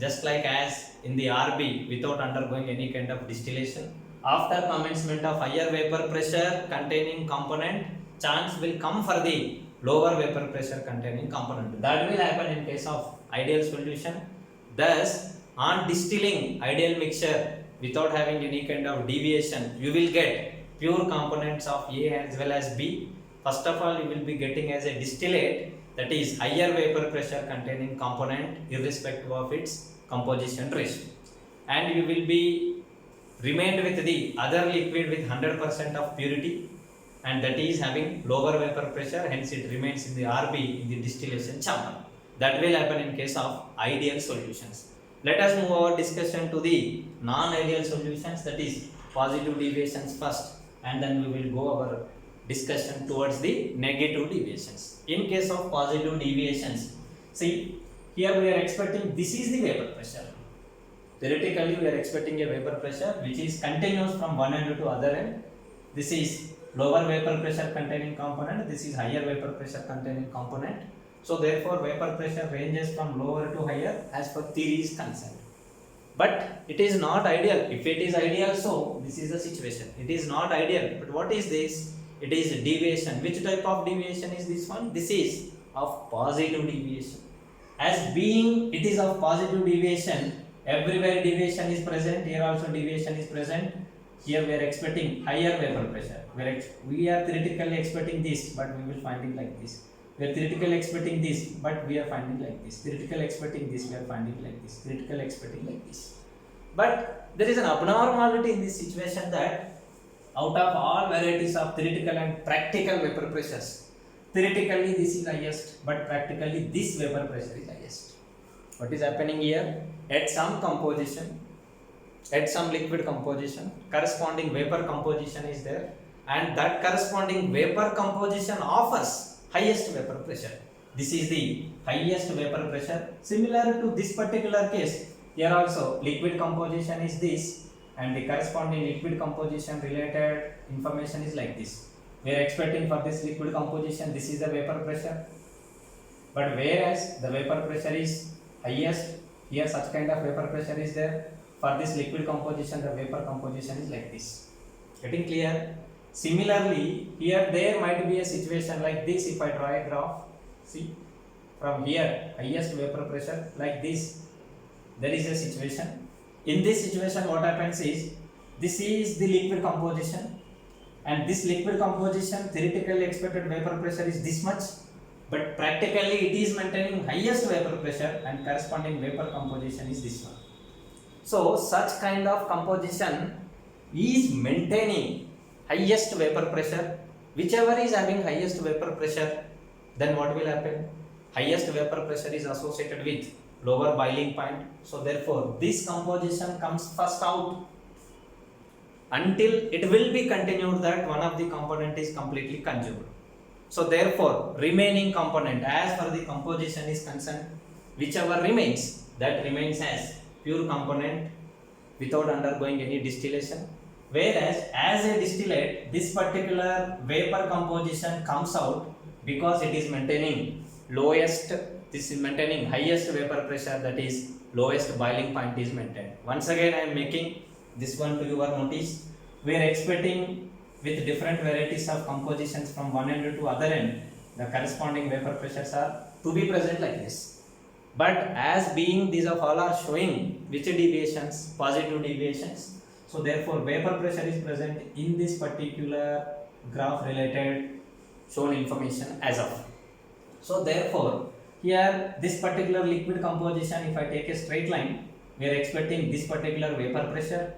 just like as in the RB without undergoing any kind of distillation. After commencement of higher vapor pressure containing component, chance will come for the lower vapor pressure containing component. That will happen in case of ideal solution. Thus, on distilling ideal mixture without having any kind of deviation, you will get pure components of A as well as B. First of all, you will be getting as a distillate, that is higher vapor pressure containing component irrespective of its composition ratio, and you will be remained with the other liquid with 100% of purity, and that is having lower vapor pressure, hence it remains in the RB in the distillation chamber. That will happen in case of ideal solutions. Let us move our discussion to the non-ideal solutions, that is positive deviations first, and then we will go our discussion towards the negative deviations. In case of positive deviations, see here we are expecting this is the vapor pressure. Theoretically, we are expecting a vapor pressure which is continuous from one end to other end. This is lower vapor pressure containing component. This is higher vapor pressure containing component. So therefore, vapor pressure ranges from lower to higher as per theory is concerned. But it is not ideal. If it is ideal, so this is the situation. It is not ideal. But what is this? It is deviation. Which type of deviation is this one? This is of positive deviation. As being it is of positive deviation, everywhere deviation is present. Here also deviation is present. Here we are expecting higher vapor pressure. We are theoretically expecting this, but we will find it like this. We are theoretically expecting this, but we are finding like this. Theoretically expecting this, we are finding like this. Theoretically expecting like this. But there is an abnormality in this situation that out of all varieties of theoretical and practical vapor pressures, theoretically this is highest, but practically this vapor pressure is highest. What is happening here? At some composition, at some liquid composition, corresponding vapor composition is there, and that corresponding vapor composition offers highest vapor pressure. This is the highest vapor pressure. Similar to this particular case, here also liquid composition is this, and the corresponding liquid composition related information is like this. We are expecting for this liquid composition, this is the vapor pressure. But whereas the vapor pressure is highest, here such kind of vapor pressure is there. For this liquid composition, the vapor composition is like this. Getting clear? Similarly, here there might be a situation like this. If I draw a graph, see from here highest vapor pressure like this, there is a situation. In this situation, what happens is this is the liquid composition, and this liquid composition theoretically expected vapor pressure is this much, but practically it is maintaining highest vapor pressure and corresponding vapor composition is this one. So such kind of composition is maintaining highest vapor pressure. Whichever is having highest vapor pressure, then what will happen? Highest vapor pressure is associated with lower boiling point. So therefore this composition comes first out until it will be continued that one of the component is completely consumed. So therefore remaining component as far the composition is concerned, whichever remains, that remains as pure component without undergoing any distillation. Whereas as a distillate, this particular vapor composition comes out because it is maintaining lowest, this is maintaining highest vapor pressure, that is lowest boiling point is maintained. Once again I am making this one to your notice. We are expecting with different varieties of compositions from one end to other end, the corresponding vapor pressures are to be present like this. But as being these of all are showing which deviations? Positive deviations. So therefore vapor pressure is present in this particular graph related shown information as of. So therefore here this particular liquid composition, if I take a straight line, we are expecting this particular vapor pressure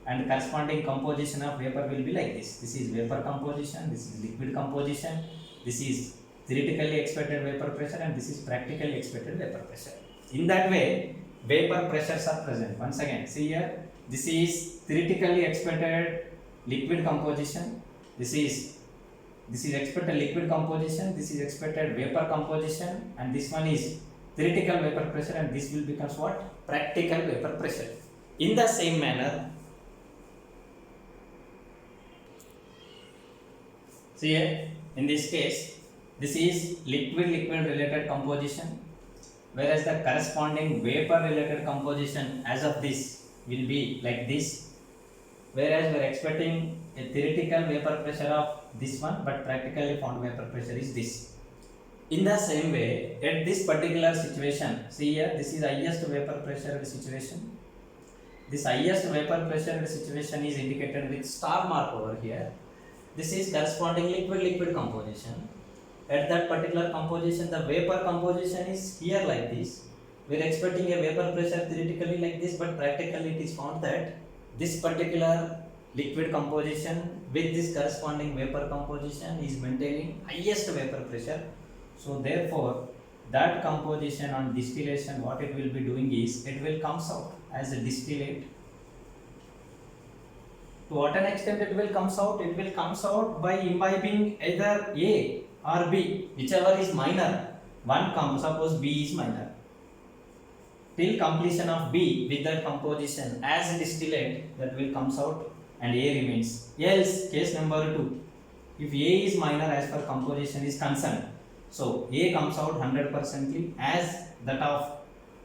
and corresponding composition of vapor will be like this. This is vapor composition, this is liquid composition, this is theoretically expected vapor pressure, and this is practically expected vapor pressure. In that way vapor pressures are present. Once again see here, this is theoretically expected liquid composition, this is expected liquid composition, this is expected vapor composition, and this one is theoretical vapor pressure, and this will becomes what? Practical vapor pressure. In the same manner, see here, in this case this is liquid related composition, whereas the corresponding vapor related composition as of this will be like this, whereas we are expecting a theoretical vapor pressure of this one, but practically found vapor pressure is this. In the same way, at this particular situation, see here, this is highest vapor pressure situation. This highest vapor pressure situation is indicated with star mark over here. This is corresponding liquid composition. At that particular composition, the vapor composition is here like this. We are expecting a vapor pressure theoretically like this, but practically it is found that this particular liquid composition with this corresponding vapor composition is maintaining highest vapor pressure. So therefore that composition on distillation, what it will be doing is it will comes out as a distillate. To what an extent it will comes out? It will comes out by imbibing either A or B, whichever is minor. One comes, suppose B is minor. Till completion of B with that composition as distillate, that will comes out and A remains. Else, case number 2, if A is minor as per composition is concerned, so A comes out 100% as that of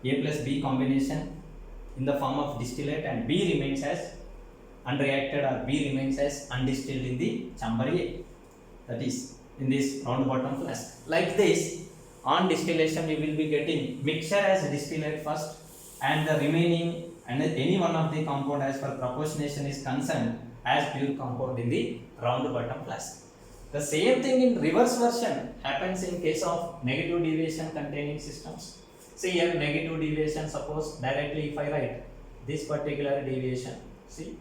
A plus B combination in the form of distillate, and B remains as unreacted, or B remains as undistilled in the chamber A, that is in this round bottom flask. Like this, on distillation you will be getting mixture as distillate first, and the remaining and any one of the compound as per proportionation is concerned as pure compound in the round bottom flask. The same thing in reverse version happens in case of negative deviation containing systems. See here, negative deviation, suppose directly if I write this particular deviation, see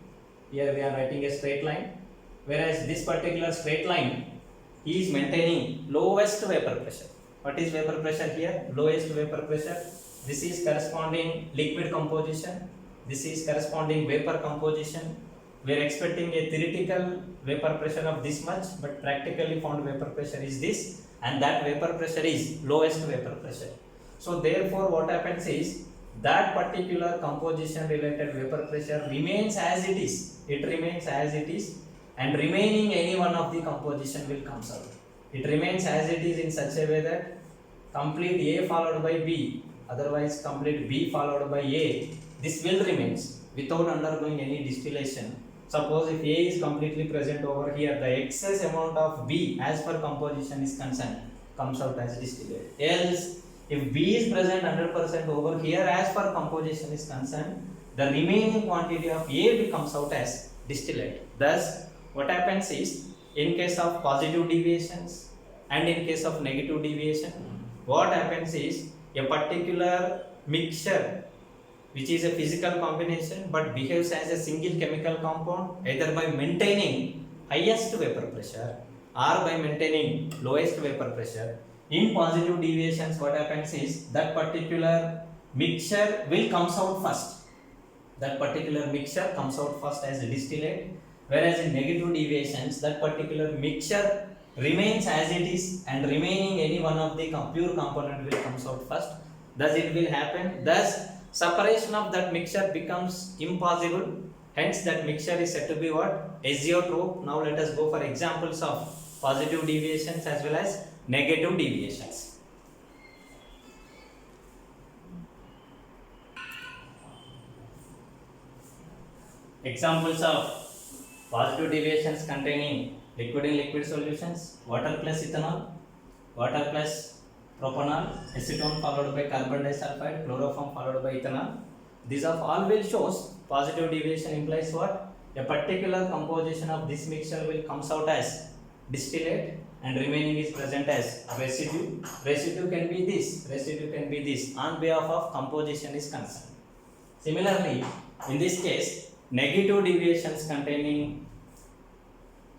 here we are writing a straight line, whereas this particular straight line is maintaining lowest vapor pressure. What is vapor pressure here? Lowest vapor pressure. This is corresponding liquid composition. This is corresponding vapor composition. We are expecting a theoretical vapor pressure of this much, but practically found vapor pressure is this, and that vapor pressure is lowest vapor pressure. So therefore what happens is that particular composition related vapor pressure remains as it is. It remains as it is, and remaining any one of the composition will comes out. It remains as it is in such a way that complete A followed by B, otherwise complete B followed by A, this will remains without undergoing any distillation. Suppose if A is completely present over here, the excess amount of B as per composition is concerned comes out as distillate. Else, if B is present 100% over here as per composition is concerned, the remaining quantity of A will comes out as distillate. Thus, what happens is, in case of positive deviations and in case of negative deviation, what happens is a particular mixture which is a physical combination but behaves as a single chemical compound either by maintaining highest vapor pressure or by maintaining lowest vapor pressure. In positive deviations, what happens is that particular mixture will comes out first. That particular mixture comes out first as a distillate, whereas in negative deviations, that particular mixture remains as it is, and remaining any one of the pure component will comes out first. Thus it will happen. Thus separation of that mixture becomes impossible. Hence that mixture is said to be what? Azeotrope. Now let us go for examples of positive deviations as well as negative deviations. Examples of positive deviations containing liquid in liquid solutions: water plus ethanol, water plus propanol, acetone followed by carbon disulfide, chloroform followed by ethanol. These of all will shows positive deviation implies what? A particular composition of this mixture will comes out as distillate, and remaining is present as residue. Residue can be this, residue can be this on behalf of composition is concerned. Similarly, in this case, negative deviations containing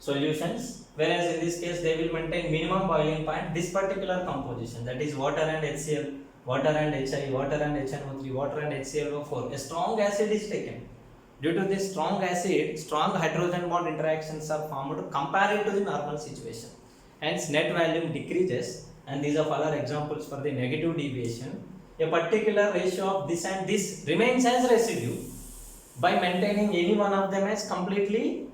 solutions, whereas in this case they will maintain minimum boiling point. This particular composition, that is water and HCl, water and HI, water and HNO3, water and HClO4, a strong acid is taken. Due to this strong acid, strong hydrogen bond interactions are formed compared to the normal situation. Hence net volume decreases, and these are all examples for the negative deviation. A particular ratio of this and this remains as residue by maintaining any one of them as completely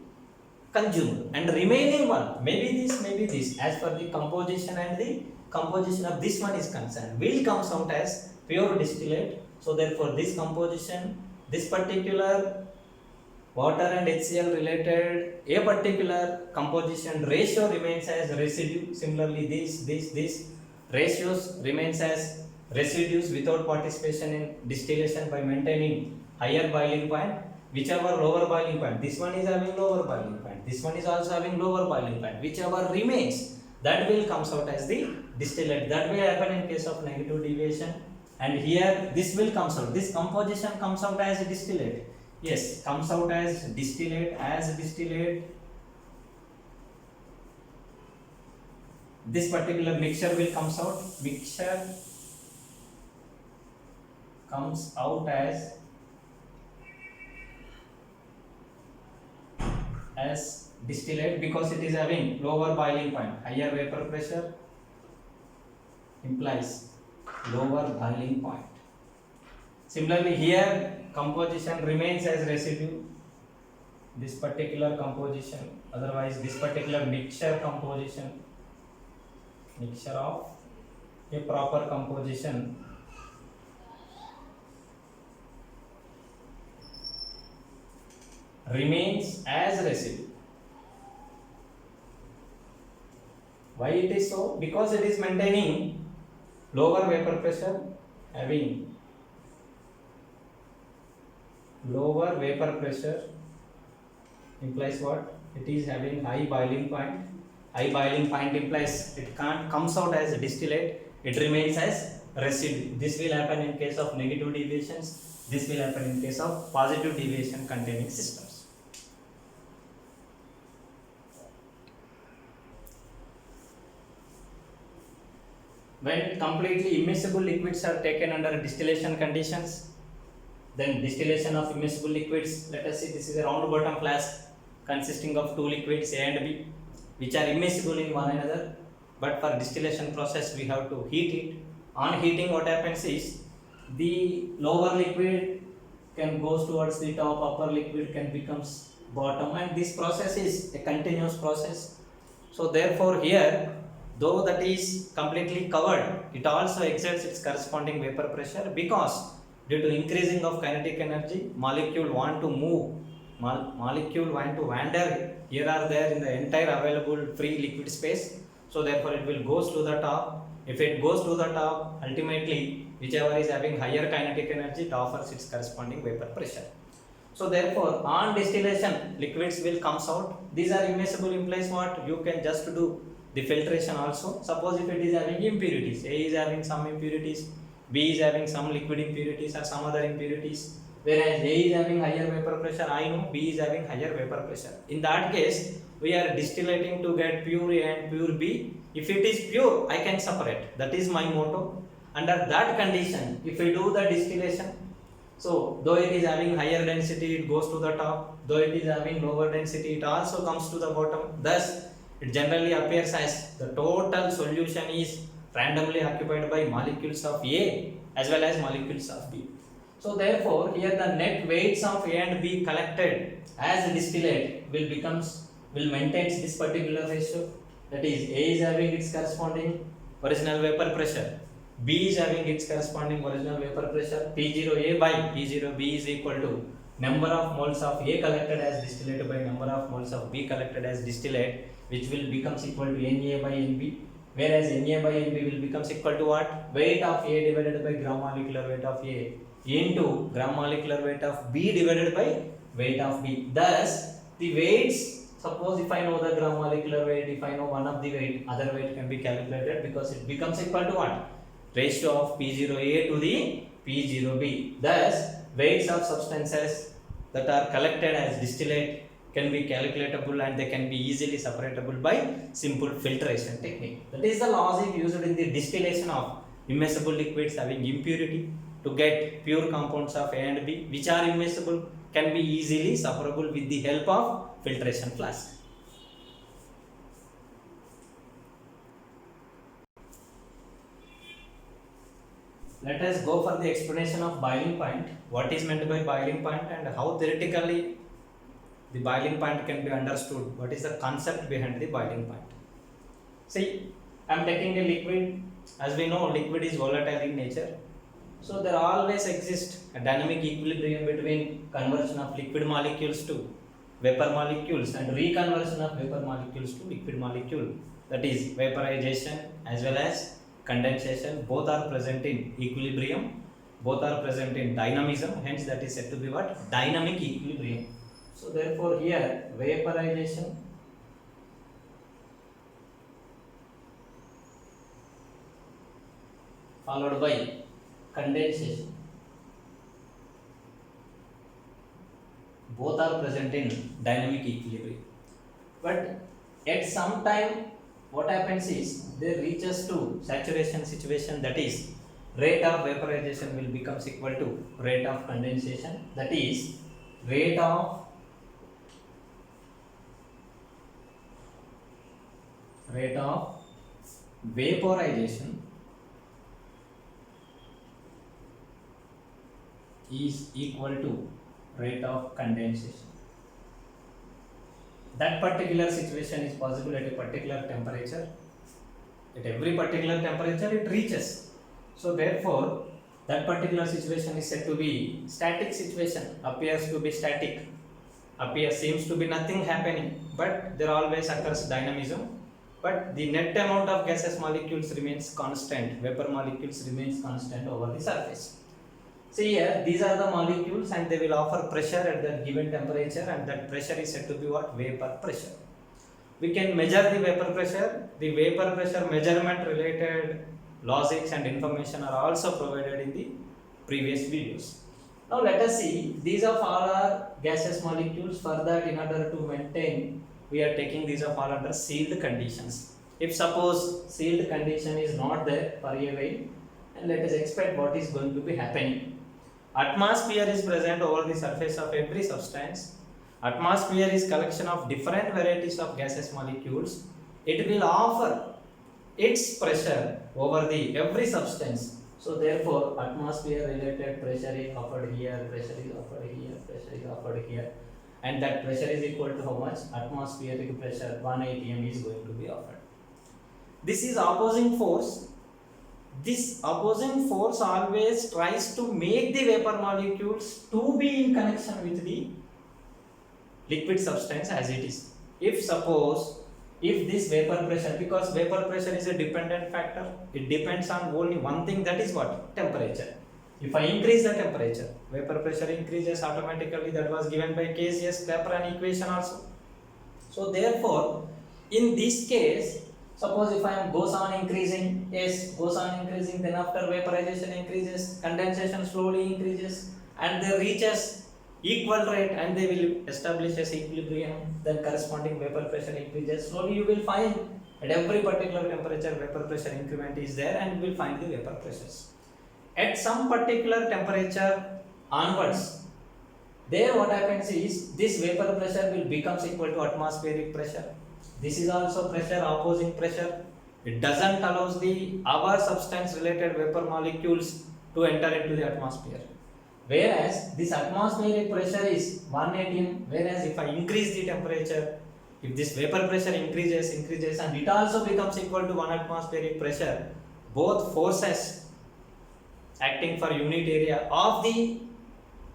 consumed, and remaining one, maybe this, as per the composition and the composition of this one is concerned, will comes out as pure distillate. So therefore this composition, this particular water and HCl related a particular composition ratio remains as residue. Similarly this ratios remains as residues without participation in distillation by maintaining higher boiling point. Whichever lower boiling point, this one is having lower boiling point, this one is also having lower boiling point, whichever remains, that will comes out as the distillate. That will happen in case of negative deviation, and here this will comes out, this composition comes out as distillate. Yes, comes out as distillate, this particular mixture will comes out, mixture comes out as as distillate because it is having lower boiling point. Higher vapor pressure implies lower boiling point. Similarly here composition remains as residue, this particular composition, otherwise this particular mixture composition, mixture of a proper composition remains as residue. Why it is so? Because it is maintaining lower vapor pressure, having lower vapor pressure implies what? It is having high boiling point. High boiling point implies it can't comes out as distillate, it remains as residue. This will happen in case of negative deviations, this will happen in case of positive deviation containing systems. When completely immiscible liquids are taken under distillation conditions, then distillation of immiscible liquids, let us see, this is a round bottom flask consisting of two liquids A and B, which are immiscible in one another, but for distillation process we have to heat it. On heating, what happens is the lower liquid can goes towards the top, upper liquid can becomes bottom, and this process is a continuous process. So therefore here, though that is completely covered, it also exerts its corresponding vapor pressure because due to increasing of kinetic energy, molecule want to move, molecule want to wander here or there in the entire available free liquid space. So therefore it will goes to the top. If it goes to the top, ultimately whichever is having higher kinetic energy, it offers its corresponding vapor pressure. So therefore on distillation, liquids will comes out. These are immiscible implies what? You can just do the filtration also. Suppose if it is having impurities, A is having some impurities, B is having some liquid impurities or some other impurities, whereas A is having higher vapor pressure, I know B is having higher vapor pressure. In that case, we are distillating to get pure A and pure B. If it is pure, I can separate. That is my motto. Under that condition, if we do the distillation, so though it is having higher density, it goes to the top. Though it is having lower density, it also comes to the bottom. Thus, it generally appears as the total solution is randomly occupied by molecules of A as well as molecules of B. So therefore here the net weights of A and B collected as distillate will maintain this particular ratio. That is, A is having its corresponding original vapor pressure, B is having its corresponding original vapor pressure. P0A by P0B is equal to number of moles of A collected as distillate by number of moles of B collected as distillate, which will becomes equal to Na by Nb, whereas Na by Nb will becomes equal to what? Weight of A divided by gram molecular weight of A into gram molecular weight of B divided by weight of B. Thus the weights, suppose if I know the gram molecular weight, if I know one of the weight, other weight can be calculated because it becomes equal to what? Ratio of P0A to the P0B. Thus weights of substances that are collected as distillate can be calculatable and they can be easily separatable by simple filtration technique. That is the logic used in the distillation of immiscible liquids having impurity to get pure compounds of A and B, which are immiscible, can be easily separable with the help of filtration flask. Let us go for the explanation of boiling point. What is meant by boiling point and how theoretically the boiling point can be understood. What is the concept behind the boiling point? See, I am taking a liquid. As we know, liquid is volatile in nature. So there always exists a dynamic equilibrium between conversion of liquid molecules to vapor molecules and reconversion of vapor molecules to liquid molecule. That is vaporization as well as condensation. Both are present in equilibrium. Both are present in dynamism. Hence that is said to be what? Dynamic equilibrium. So therefore here vaporization followed by condensation, both are present in dynamic equilibrium. But at some time what happens is they reaches to saturation situation, that is rate of vaporization will becomes equal to rate of condensation, that is rate of rate of vaporization is equal to rate of condensation. That particular situation is possible at a particular temperature. At every particular temperature it reaches. So therefore that particular situation is said to be static situation, appears to be static, seems to be nothing happening, but there always occurs dynamism, but the net amount of gaseous molecules remains constant, vapor molecules remains constant over the surface. See here, these are the molecules and they will offer pressure at the given temperature, and that pressure is said to be what? Vapor pressure. We can measure the vapor pressure. The vapor pressure measurement related logics and information are also provided in the previous videos. Now let us see, these of all are gaseous molecules. For that, in order to maintain, we are taking these of all under sealed conditions. If suppose sealed condition is not there for a while, and let us expect what is going to be happening. Atmosphere is present over the surface of every substance. Atmosphere is collection of different varieties of gaseous molecules. It will offer its pressure over the every substance. So therefore atmosphere related pressure is offered here, pressure is offered here, pressure is offered here, and that pressure is equal to how much? Atmospheric pressure 1 atm is going to be offered. This is opposing force. This opposing force always tries to make the vapor molecules to be in connection with the liquid substance as it is. If suppose, if this vapor pressure, because vapor pressure is a dependent factor, it depends on only one thing, that is what? Temperature. If I increase the temperature, vapor pressure increases automatically. That was given by Clapeyron equation also. So therefore, in this case, suppose if I am goes on increasing, yes, goes on increasing, then after vaporization increases, condensation slowly increases, and they reaches equal rate and they will establish as equilibrium, then corresponding vapor pressure increases. Slowly you will find at every particular temperature vapor pressure increment is there, and you will find the vapor pressures. At some particular temperature onwards, there what happens is this vapor pressure will becomes equal to atmospheric pressure. This is also pressure, opposing pressure. It doesn't allows the our substance related vapor molecules to enter into the atmosphere. Whereas this atmospheric pressure is 1 atm, whereas if I increase the temperature, if this vapor pressure increases and it also becomes equal to 1 atmospheric pressure, both forces acting for unit area of the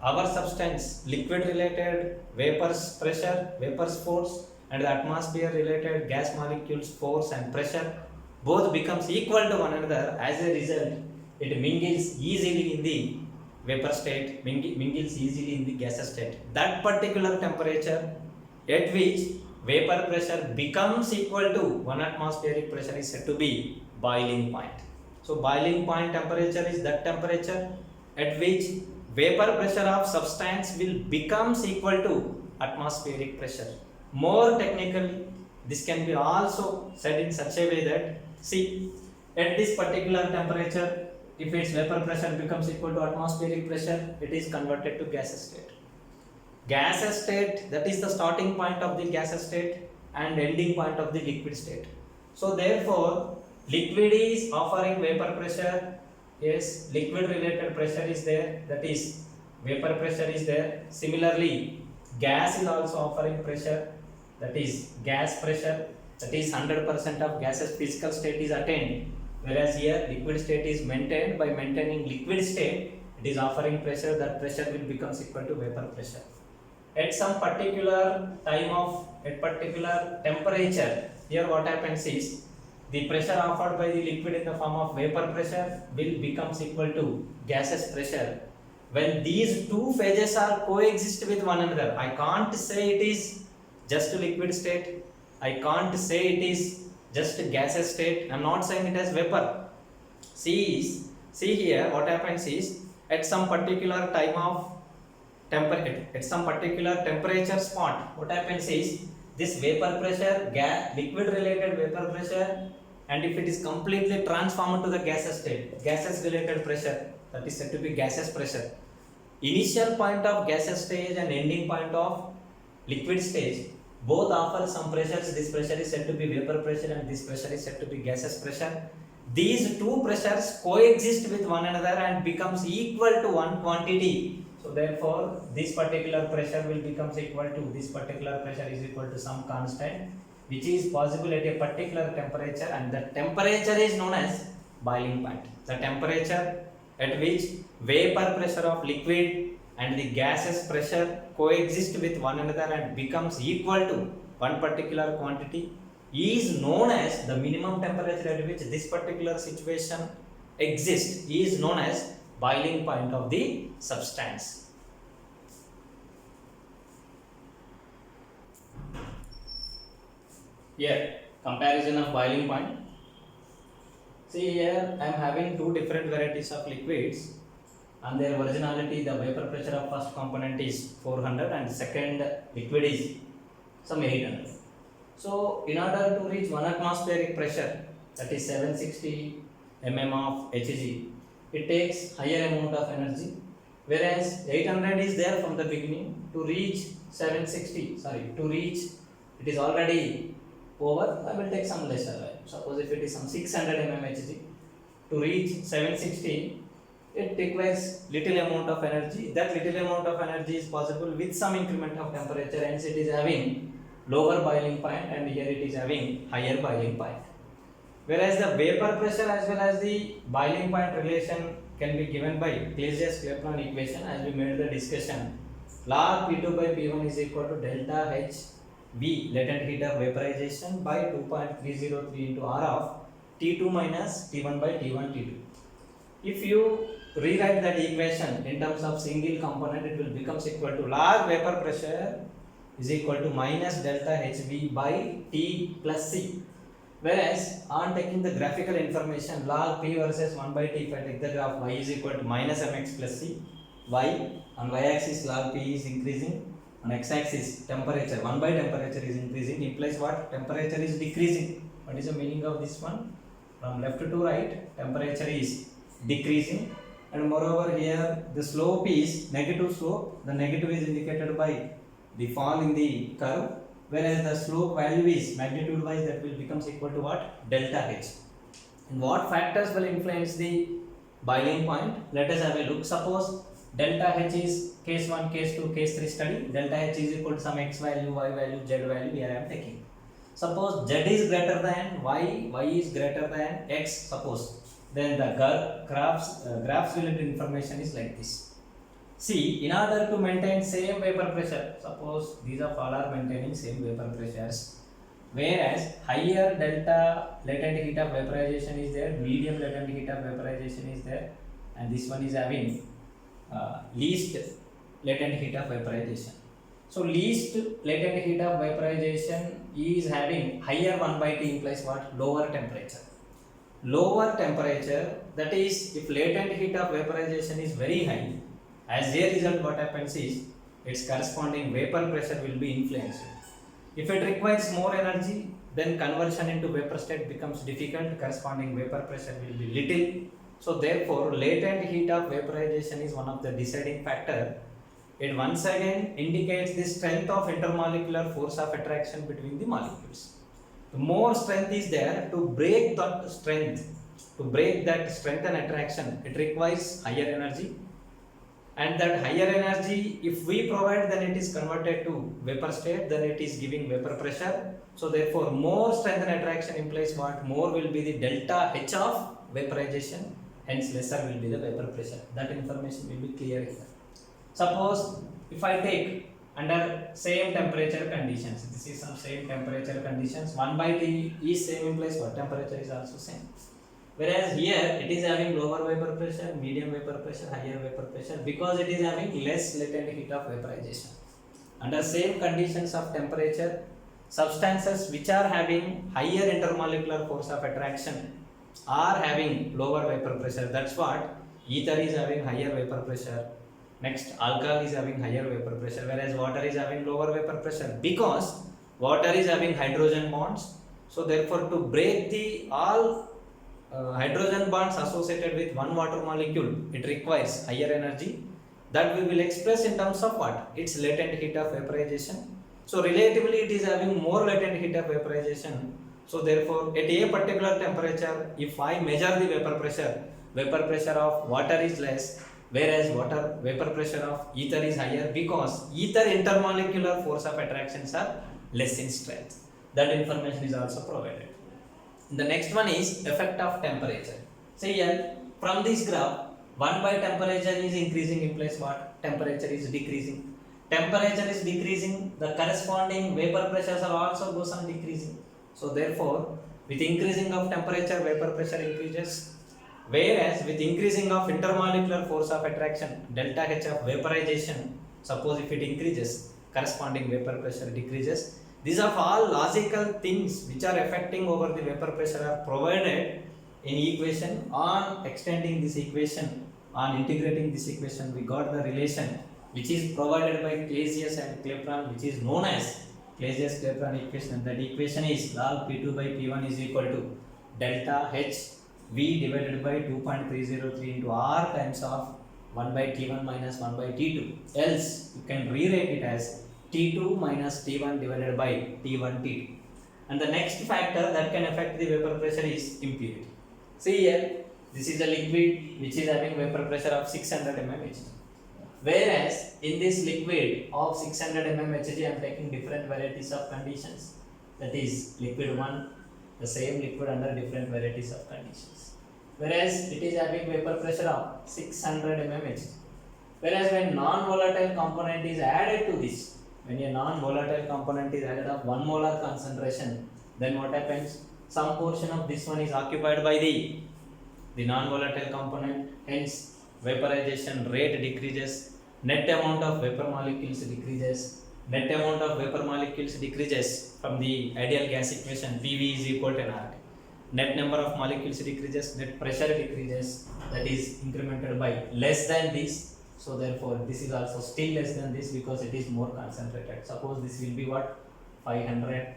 our substance, liquid related vapors pressure, vapors force, and the atmosphere related gas molecules force and pressure, both becomes equal to one another. As a result, it mingles easily in the vapor state, mingles easily in the gaseous state. That particular temperature at which vapor pressure becomes equal to 1 atmospheric pressure is said to be boiling point. So boiling point temperature is that temperature at which vapor pressure of substance will becomes equal to atmospheric pressure. More technically, this can be also said in such a way that, see, at this particular temperature, if its vapor pressure becomes equal to atmospheric pressure, it is converted to gaseous state. Gaseous state, that is the starting point of the gaseous state and ending point of the liquid state. So therefore, liquid is offering vapor pressure. Yes, liquid related pressure is there, that is vapor pressure is there. Similarly, gas is also offering pressure, that is gas pressure, that is 100% of gaseous physical state is attained, whereas here liquid state is maintained. By maintaining liquid state, it is offering pressure, that pressure will becomes equal to vapor pressure. At some particular time of, at particular temperature, here what happens is, the pressure offered by the liquid in the form of vapor pressure will becomes equal to gaseous pressure. When these two phases are coexist with one another, I can't say it is just liquid state, I can't say it is just gaseous state, I am not saying it as vapor. See here what happens is, at some particular time of at some particular temperature spot, what happens is, this vapor pressure, liquid related vapor pressure, and if it is completely transformed to the gaseous state, gaseous related pressure, that is said to be gaseous pressure. Initial point of gaseous stage and ending point of liquid stage, both offer some pressures. This pressure is said to be vapor pressure and this pressure is said to be gaseous pressure. These two pressures coexist with one another and becomes equal to one quantity. So therefore this particular pressure will becomes equal to this particular pressure is equal to some constant which is possible at a particular temperature, and the temperature is known as boiling point. The temperature at which vapor pressure of liquid and the gaseous pressure coexist with one another and becomes equal to one particular quantity is known as the minimum temperature at which this particular situation exists is known as boiling point of the substance. Here, comparison of boiling point. See here, I am having two different varieties of liquids. And their originality, the vapor pressure of first component is 400 and second liquid is some 800. So in order to reach 1 atmospheric pressure, that is 760 mm of Hg, it takes higher amount of energy, whereas 800 is there from the beginning. To reach 760, to reach, it is already over. I will take some lesser value. Suppose if it is some 600 mm Hg, to reach 760, it requires little amount of energy. That little amount of energy is possible with some increment of temperature, hence it is having lower boiling point, and here it is having higher boiling point. Whereas the vapor pressure as well as the boiling point relation can be given by Clausius-Clapeyron equation, as we made the discussion. Log P2 by P1 is equal to delta H V, latent heat of vaporization, by 2.303 into R of T2 minus T1 by T1 T2. If you rewrite that equation in terms of single component, it will become equal to log vapor pressure is equal to minus delta Hv by T plus C. Whereas on taking the graphical information, log P versus 1 by T, if I take the graph, y is equal to minus mx plus c, y on y-axis log P is increasing, on x-axis temperature, 1 by temperature is increasing, implies what? Temperature is decreasing. What is the meaning of this one? From left to right, temperature is decreasing, and moreover here the slope is negative slope. The negative is indicated by the fall in the curve, whereas the slope value is magnitude wise, that will becomes equal to what? Delta H. And what factors will influence the boiling point? Let us have a look. Suppose delta H is case 1, case 2, case 3 study. Delta H is equal to some x value, y value, z value, here I am taking. Suppose z is greater than y, y is greater than x, suppose, then the graphs related information is like this. See, in order to maintain same vapor pressure, suppose these of all are maintaining same vapor pressures, whereas higher delta latent heat of vaporization is there, medium latent heat of vaporization is there, and this one is having least latent heat of vaporization. So least latent heat of vaporization is having higher 1 by T, implies what? Lower temperature. Lower temperature, that is, if latent heat of vaporization is very high, as a result what happens is its corresponding vapor pressure will be influenced. If it requires more energy, then conversion into vapor state becomes difficult, corresponding vapor pressure will be little. So therefore latent heat of vaporization is one of the deciding factor. It once again indicates the strength of intermolecular force of attraction between the molecules. The more strength is there, to break that strength and attraction, it requires higher energy. And that higher energy, if we provide, then it is converted to vapor state, then it is giving vapor pressure. So therefore more strength and attraction implies what? More will be the delta H of vaporization, hence lesser will be the vapor pressure. That information will be clear here. Suppose if I take under same temperature conditions, this is some same temperature conditions, 1 by T is same, implies what? Temperature is also same. Whereas here it is having lower vapor pressure, medium vapor pressure, higher vapor pressure, because it is having less latent heat of vaporization. Under same conditions of temperature, substances which are having higher intermolecular force of attraction are having lower vapor pressure. That's what ether is having higher vapor pressure. Next, alcohol is having higher vapor pressure, whereas water is having lower vapor pressure, because water is having hydrogen bonds. So therefore to break the all hydrogen bonds associated with one water molecule, it requires higher energy. That we will express in terms of what? Its latent heat of vaporization. So relatively it is having more latent heat of vaporization. So therefore at a particular temperature, if I measure the vapor pressure of water is less, whereas water vapor pressure of ether is higher, because ether intermolecular force of attractions are less in strength. That information is also provided. The next one is effect of temperature. See here, from this graph, 1 by temperature is increasing implies what? Temperature is decreasing. Temperature is decreasing, the corresponding vapor pressures are also goes on decreasing. So therefore, with increasing of temperature, vapor pressure increases. Whereas with increasing of intermolecular force of attraction, delta H of vaporization, suppose if it increases, corresponding vapor pressure decreases. These are all logical things which are affecting over the vapor pressure are provided in equation. On extending this equation, on integrating this equation, we got the relation which is provided by Clausius and Clapeyron, which is known as Clausius-Clapeyron equation. That equation is log P2 by P1 is equal to delta H V divided by 2.303 into R times of 1 by T1 minus 1 by T2. Else you can rewrite it as T2 minus T1 divided by T1 T2. And the next factor that can affect the vapor pressure is impurity. See here, this is a liquid which is having vapor pressure of 600 mmHg. Whereas in this liquid of 600 mmHg, I am taking different varieties of conditions. That is liquid 1, the same liquid under different varieties of conditions. Whereas it is having vapor pressure of 600 mmHg. Whereas when non-volatile component is added to this, when a non-volatile component is added of 1 molar concentration, then what happens? Some portion of this one is occupied by the non-volatile component, hence vaporization rate decreases, net amount of vapor molecules decreases, net amount of vapor molecules decreases from the ideal gas equation, PV is equal to nRT. Net number of molecules decreases, net pressure decreases, that is incremented by less than this. So therefore this is also still less than this because it is more concentrated. Suppose this will be what? 500